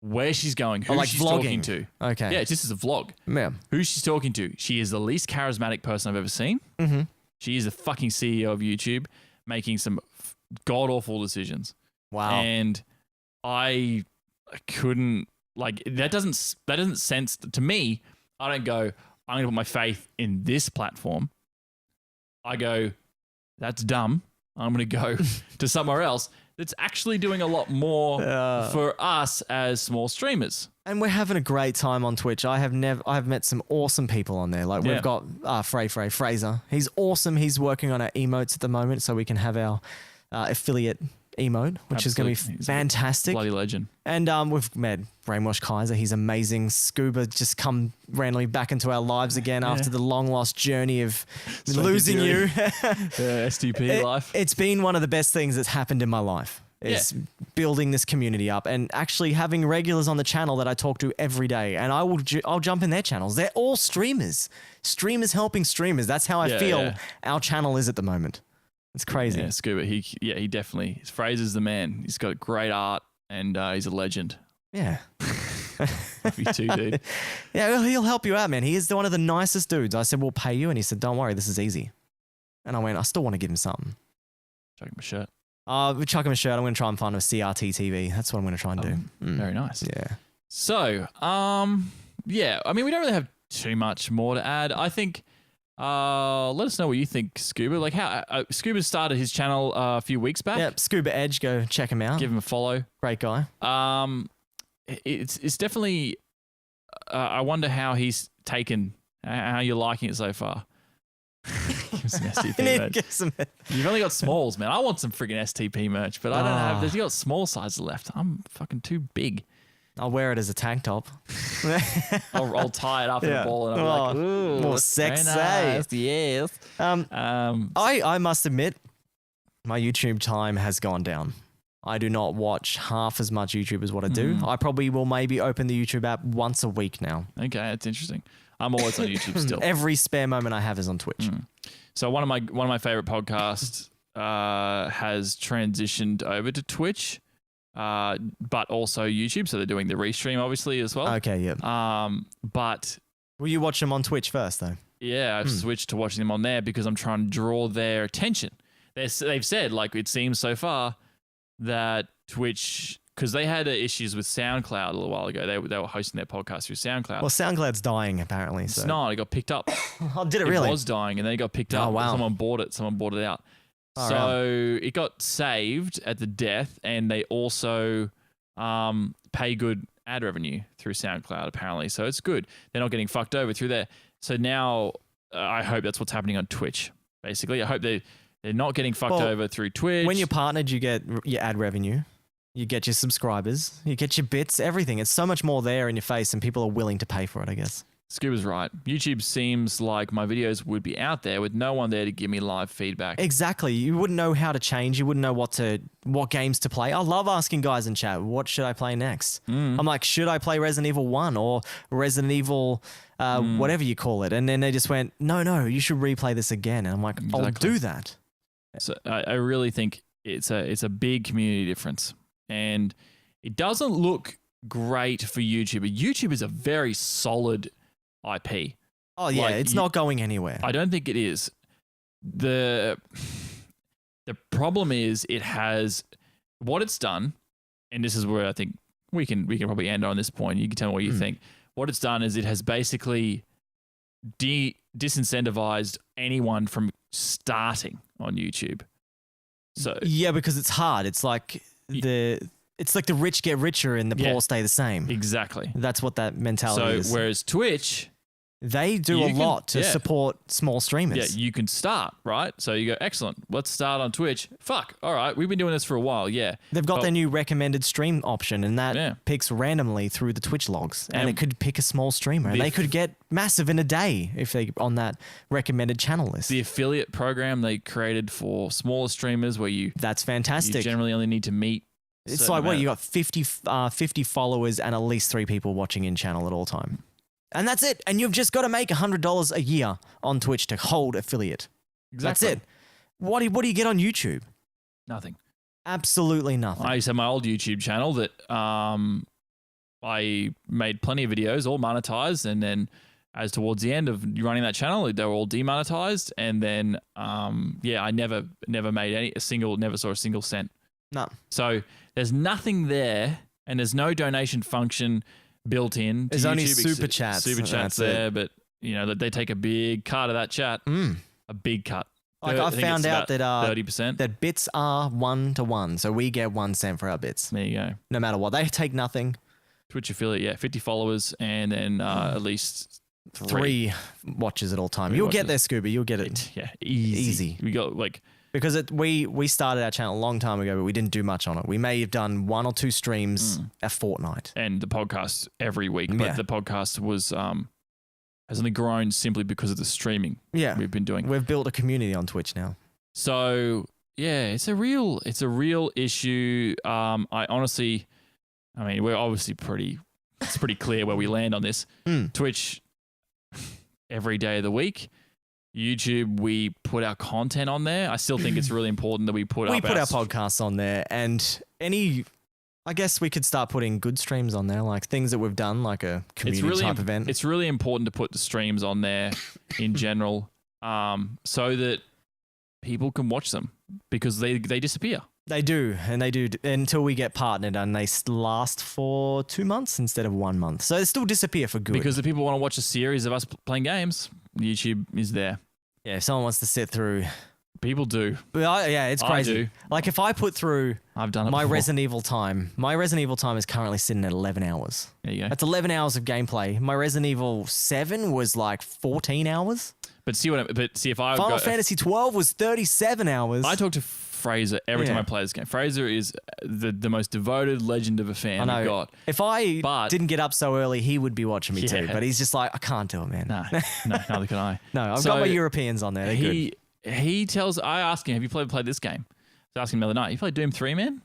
where she's going, who like she's vlogging. talking to. Okay. Yeah, this is a vlog. Yeah. Who she's talking to. She is the least charismatic person I've ever seen. Mm-hmm. She is the fucking CEO of YouTube, making some god-awful decisions. Wow. And I couldn't, like, that doesn't sense to me. I don't go, I'm going to put my faith in this platform. I go, that's dumb. I'm going to go to somewhere else that's actually doing a lot more for us as small streamers. And we're having a great time on Twitch. I've met some awesome people on there. Like, we've got Fraser. He's awesome. He's working on our emotes at the moment, so we can have our affiliate emote, which is going to be fantastic. Bloody legend. And we've met Brainwash Kaiser. He's amazing. Scuba just come randomly back into our lives again after the long lost journey of losing you. STP life. It's been one of the best things that's happened in my life. Is building this community up and actually having regulars on the channel that I talk to every day. And I'll jump in their channels. They're all streamers. Streamers helping streamers. That's how I feel our channel is at the moment. It's crazy. Yeah, Scuba. He definitely. Fraser's the man. He's got great art and he's a legend. Yeah. Love you too, dude. Yeah, well, he'll help you out, man. He is one of the nicest dudes. I said, we'll pay you. And he said, don't worry, this is easy. And I went, I still want to give him something. Chuck him a shirt. We chuck him a shirt. I'm going to try and find a CRT TV. That's what I'm going to try and do. Very nice. Yeah. So, yeah, I mean, we don't really have too much more to add. I think, let us know what you think, Scuba. Like, how Scuba started his channel a few weeks back. Yep, Scuba Edge. Go check him out. Give him a follow. Great guy. It's definitely. I wonder how he's taken. How you're liking it so far. Give some I STP need to merch. get some. You've only got smalls, man. I want some friggin' STP merch, but I don't have. There's got small sizes left. I'm fucking too big. I'll wear it as a tank top. I'll tie it up in a ball and I'm like, ooh, more that's very sexy. nice. Yes. I must admit, my YouTube time has gone down. I do not watch half as much YouTube as what I do. I probably will maybe open the YouTube app once a week now. Okay, that's interesting. I'm always on YouTube still. Every spare moment I have is on Twitch. So one of my favorite podcasts has transitioned over to Twitch, but also YouTube. So they're doing the restream obviously as well. Okay, yeah. But Will you watch them on Twitch first, though? yeah, I've switched to watching them on there because I'm trying to draw their attention. They've said, like it seems so far, that Twitch, because they had issues with SoundCloud a little while ago. They were hosting their podcast through SoundCloud. Well, SoundCloud's dying, apparently. So. It's not. It got picked up. Oh, did it really? It was dying, and then it got picked Oh, up. wow. Someone bought it. Someone bought it out. Oh, So it got saved at the death, and they also pay good ad revenue through SoundCloud, apparently. So it's good. They're not getting fucked over through there. So now I hope that's what's happening on Twitch, basically. I hope they're not getting fucked Well, over through Twitch. When you're partnered, you get your ad revenue. You get your subscribers. You get your bits, everything. It's so much more there in your face, and people are willing to pay for it, I guess. Scuba's right. YouTube seems like my videos would be out there with no one there to give me live feedback. Exactly. You wouldn't know how to change. You wouldn't know what games to play. I love asking guys in chat, what should I play next? I'm like, should I play Resident Evil 1 or Resident Evil, whatever you call it? And then they just went, no, you should replay this again. And I'm like, I'll Exactly. do that. So I really think it's a big community difference, and it doesn't look great for YouTube. But YouTube is a very solid IP. Oh, yeah, Like, it's not going anywhere. I don't think it is. The problem is it has what it's done, and this is where I think we can probably end on this point. You can tell me what you think. What it's done is it has basically disincentivized anyone from starting on YouTube. So Yeah, because it's hard. It's like the rich get richer and the Yeah. poor stay the same. exactly. That's what that mentality is. So whereas Twitch, They do You a can- lot to yeah. support small streamers. yeah, you can start, right? So you go, excellent. Let's start on Twitch. Fuck. All right. We've been doing this for a while. Yeah. They've got But- their new recommended stream option, and that Yeah. picks randomly through the Twitch logs, and And it could pick a small streamer, and the- they could get massive in a day if they on that recommended channel list. The affiliate program they created for smaller streamers where you That's fantastic. generally only need to meet. It's certain like what amount- you got 50 followers and at least 3 people watching in channel at all time, and that's it. And you've just got to make $100 a year on Twitch to hold affiliate. Exactly. That's it. What do you get on YouTube? Nothing. Absolutely nothing. I used to have my old YouTube channel that I made plenty of videos, all monetized, and then as towards the end of running that channel, they were all demonetized, and then I never made never saw a single cent. No. So there's nothing there, and there's no donation function built in. To There's only YouTube, super chats, Super and chats that's it. there, but you know that they take a big cut of that chat, a big cut. Like I I think found it's out about that 30%. that bits are 1-to-1, so we get 1 cent for our bits, There you go. no matter what. They take nothing. Twitch affiliate, yeah, 50 followers, and then at least 3 watches at all time. Three You'll watches. get there, Scuba. You'll get it. Yeah, easy. Easy. We got like Because we started our channel a long time ago, but we didn't do much on it. We may have done 1 or 2 streams a fortnight. and the podcast every week, but Yeah. the podcast was has only grown simply because of the streaming Yeah, we've been doing. we've built a community on Twitch now. So yeah, it's a real issue. I honestly, I mean, we're obviously it's pretty clear where we land on this. Twitch every day of the week. YouTube, we put our content on there. I still think it's really important that we put We up put our podcasts on there, and I guess we could start putting good streams on there, like things that we've done, like a community type event. It's really important to put the streams on there in general, so that people can watch them because they disappear. They do, and they do until we get partnered, and they last for 2 months instead of 1 month. So they still disappear for good. Because if people want to watch a series of us playing games, YouTube is there. Yeah, if someone wants to sit through People do. But yeah, it's I crazy. do. Like if I put through I've done it my before. Resident Evil time, my Resident Evil time is currently sitting at 11 hours. There you go. That's 11 hours of gameplay. My Resident Evil 7 was like 14 hours. But see if I Final go, Fantasy 12 was 37 hours. I talk to Fraser every time Yeah. I play this game. Fraser is the most devoted legend of a fan I we've know. got. If I But- didn't get up so early, he would be watching me too. Yeah. But he's just like, I can't do it, man. No, neither can I. No, I've So got my Europeans on there. They're good. he tells. I ask him, "Have you played this game?" I was asking him the other night. You played Doom 3, man?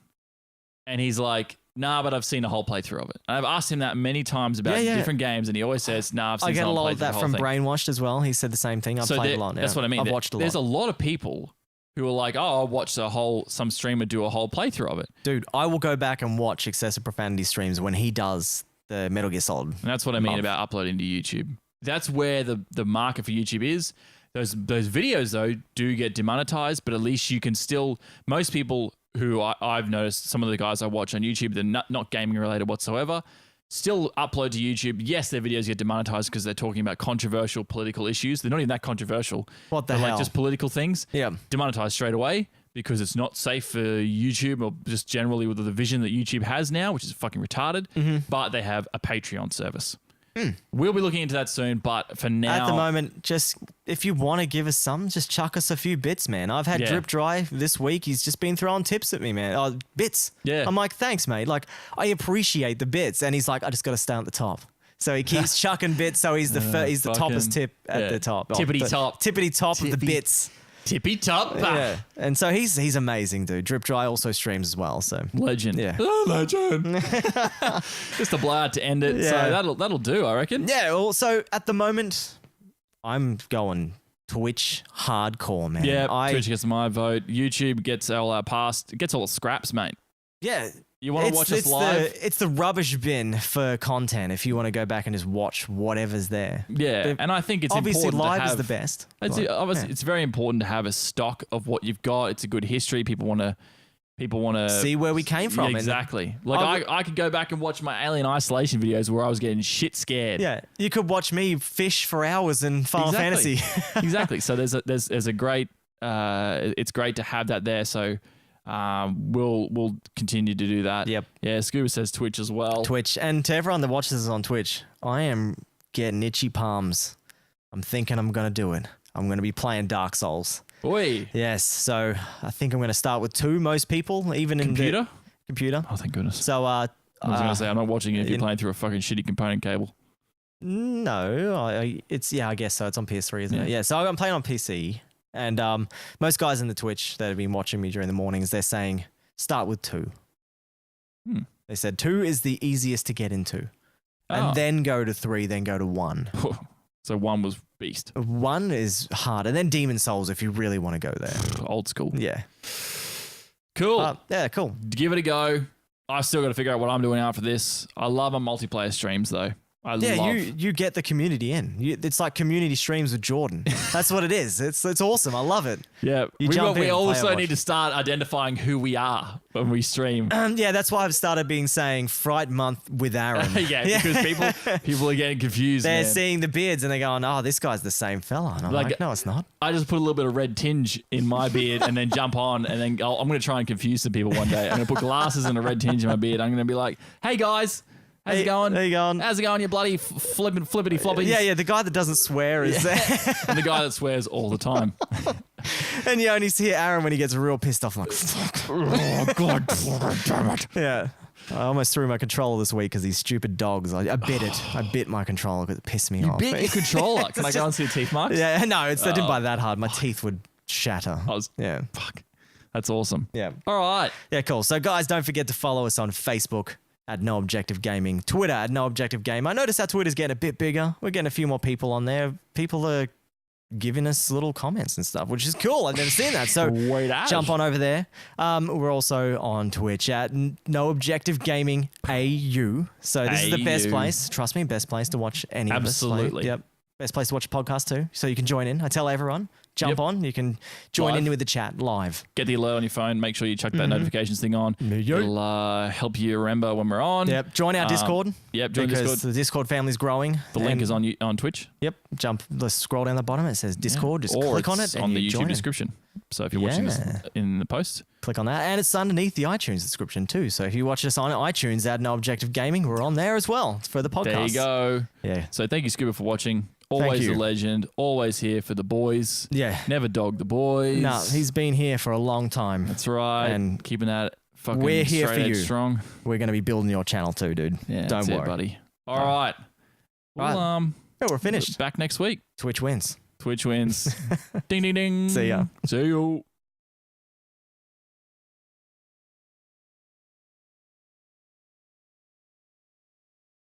And he's like, "Nah, but I've seen a whole playthrough of it." And I've asked him that many times about Yeah. different games, and he always says, "Nah, I've seen I get a some lot playthrough of that the from whole thing." Brainwashed as well. He said the same thing. I've played a lot. That's yeah. what I mean. I've watched a lot. There's a lot of people who are like, "Oh, I'll watch some streamer do a whole playthrough of it." Dude, I will go back and watch Excessive Profanity streams when he does the Metal Gear Solid. And that's what I mean Love. about uploading to YouTube. That's where the market for YouTube is. Those videos though do get demonetized, but at least you can still. Most people who I've noticed, some of the guys I watch on YouTube, they're not gaming related whatsoever, still upload to YouTube. Yes, their videos get demonetized because they're talking about controversial political issues. They're not even that controversial. What the They're hell? like just political things. Yeah. Demonetized straight away because it's not safe for YouTube or just generally with the vision that YouTube has now, which is fucking retarded. Mm-hmm. But they have a Patreon service. We'll be looking into that soon, but for now, At the moment, just if you want to give us some, just chuck us a few bits, man. I've had Yeah. Drip Dry this week. He's just been throwing tips at me, man. Oh, bits. Yeah. I'm like, thanks, mate. Like, I appreciate the bits. And he's like, I just got to stay at the top. So he keeps chucking bits. So he's the he's the fucking- toppest tip at yeah. the top. Tippity the top. Tippity top of the Tippy- bits. tippy top, Yeah. And so he's amazing, dude. Drip Dry also streams as well. So legend. Yeah. Oh, legend. Just a blast to end it. Yeah. So that'll do, I reckon. yeah. Well, so at the moment, I'm going Twitch hardcore, man. Yeah, I Twitch gets my vote. YouTube gets all our gets all the scraps, mate. yeah. You want to watch us live? It's the rubbish bin for content if you want to go back and just watch whatever's there. Yeah, The- and I think it's Obviously, important live to have, is the best. It's, but, obviously, yeah. it's very important to have a stock of what you've got. It's a good history. People want to See where we came from. Yeah, and- exactly. Like I could go back and watch my Alien Isolation videos where I was getting shit scared. Yeah, you could watch me fish for hours in Final Exactly. Fantasy. Exactly. So there's a great. It's great to have that there. So. We'll continue to do that. Yep. Yeah, Scuba says Twitch as well. Twitch, and to everyone that watches us on Twitch, I am getting itchy palms. I'm thinking I'm gonna do it. I'm gonna be playing Dark Souls. Oi. Yes, so I think I'm gonna start with 2. Most people, even in Computer? the computer. Oh, thank goodness. So I was going to say, I'm not watching it if you're playing through a fucking shitty component cable. No, I guess so. It's on PS3, isn't it? Yeah. Yeah. So I'm playing on PC, and most guys in the Twitch that have been watching me during the mornings, they're saying start with 2. They said 2 is the easiest to get into, and Oh. then go to 3, then go to 1. So 1 was beast. 1 is hard, and then Demon Souls if you really want to go there. Old school. Yeah. Cool. Yeah. Cool. Give it a go. I've still got to figure out what I'm doing after this. I love my multiplayer streams, though. Yeah, love. you get the community in. It's like community streams with Jordan. That's what it is. It's awesome. I love it. Yeah, You we jump in and play also and need watch. to start identifying who we are when we stream. Yeah, that's why I've started being saying Fright Month with Aaron. yeah, because people are getting confused. They're man. seeing the beards and they're going, "Oh, this guy's the same fella." And I'm Like- like, "No, it's not." I just put a little bit of red tinge in my beard and then jump on and then I'm going to try and confuse some people one day. I'm going to put glasses and a red tinge in my beard. I'm going to be like, "Hey guys, how's it going? There you going? How's it going, you bloody flippity floppies?" Yeah, yeah. The guy that doesn't swear is there, And the guy that swears all the time. and you only see Aaron when he gets real pissed off. I'm like, "Fuck." Oh God, damn it! Yeah. I almost threw my controller this week because these stupid dogs. I bit it. I bit my controller because it pissed me off. Bit your controller. Can I go and see the teeth marks? Yeah, no, I didn't bite that hard. My teeth would shatter. Yeah. Fuck. That's awesome. Yeah. All right. Yeah, cool. So, guys, don't forget to follow us on Facebook at No Objective Gaming, Twitter at No Objective Game. I noticed our Twitter's getting a bit bigger. We're getting a few more people on there. People are giving us little comments and stuff, which is cool. I've never seen that. So, Wait out. jump on over there. We're also on Twitch at No Objective Gaming AU. So, this is the best AU. place. Trust me, best place to watch any of us. Absolutely. Yep. Best place to watch a podcast too. So, you can join in. I tell everyone, jump Yep. on. You can join Live. in with the chat live. Get the alert on your phone. Make sure you chuck that notifications thing on. Yo. It'll help you remember when we're on. Yep. Join our Discord. Yep. Join Because Discord. the Discord family's growing. The link And- is on Twitch. Yep. Let's scroll down the bottom. It says Discord. Just or click on it's it and on you the join YouTube in. description. So if you're watching this Yeah. in the post, Click on that. And it's underneath the iTunes description too. So if you watch us on iTunes, add No Objective Gaming, we're on there as well for the podcast. there you go. Yeah. So thank you, Scuba, for watching. Always you. a legend. Always here for the boys. Yeah. Never dog the boys. No, he's been here for a long time. That's right. And keeping that fucking we're here straight for edge you. strong. We're going to be building your channel too, dude. Yeah, Don't that's worry. it, buddy. All right. Well, Yeah, we're finished. back next week. Twitch wins. Twitch wins. Ding, ding, ding. See ya. See you.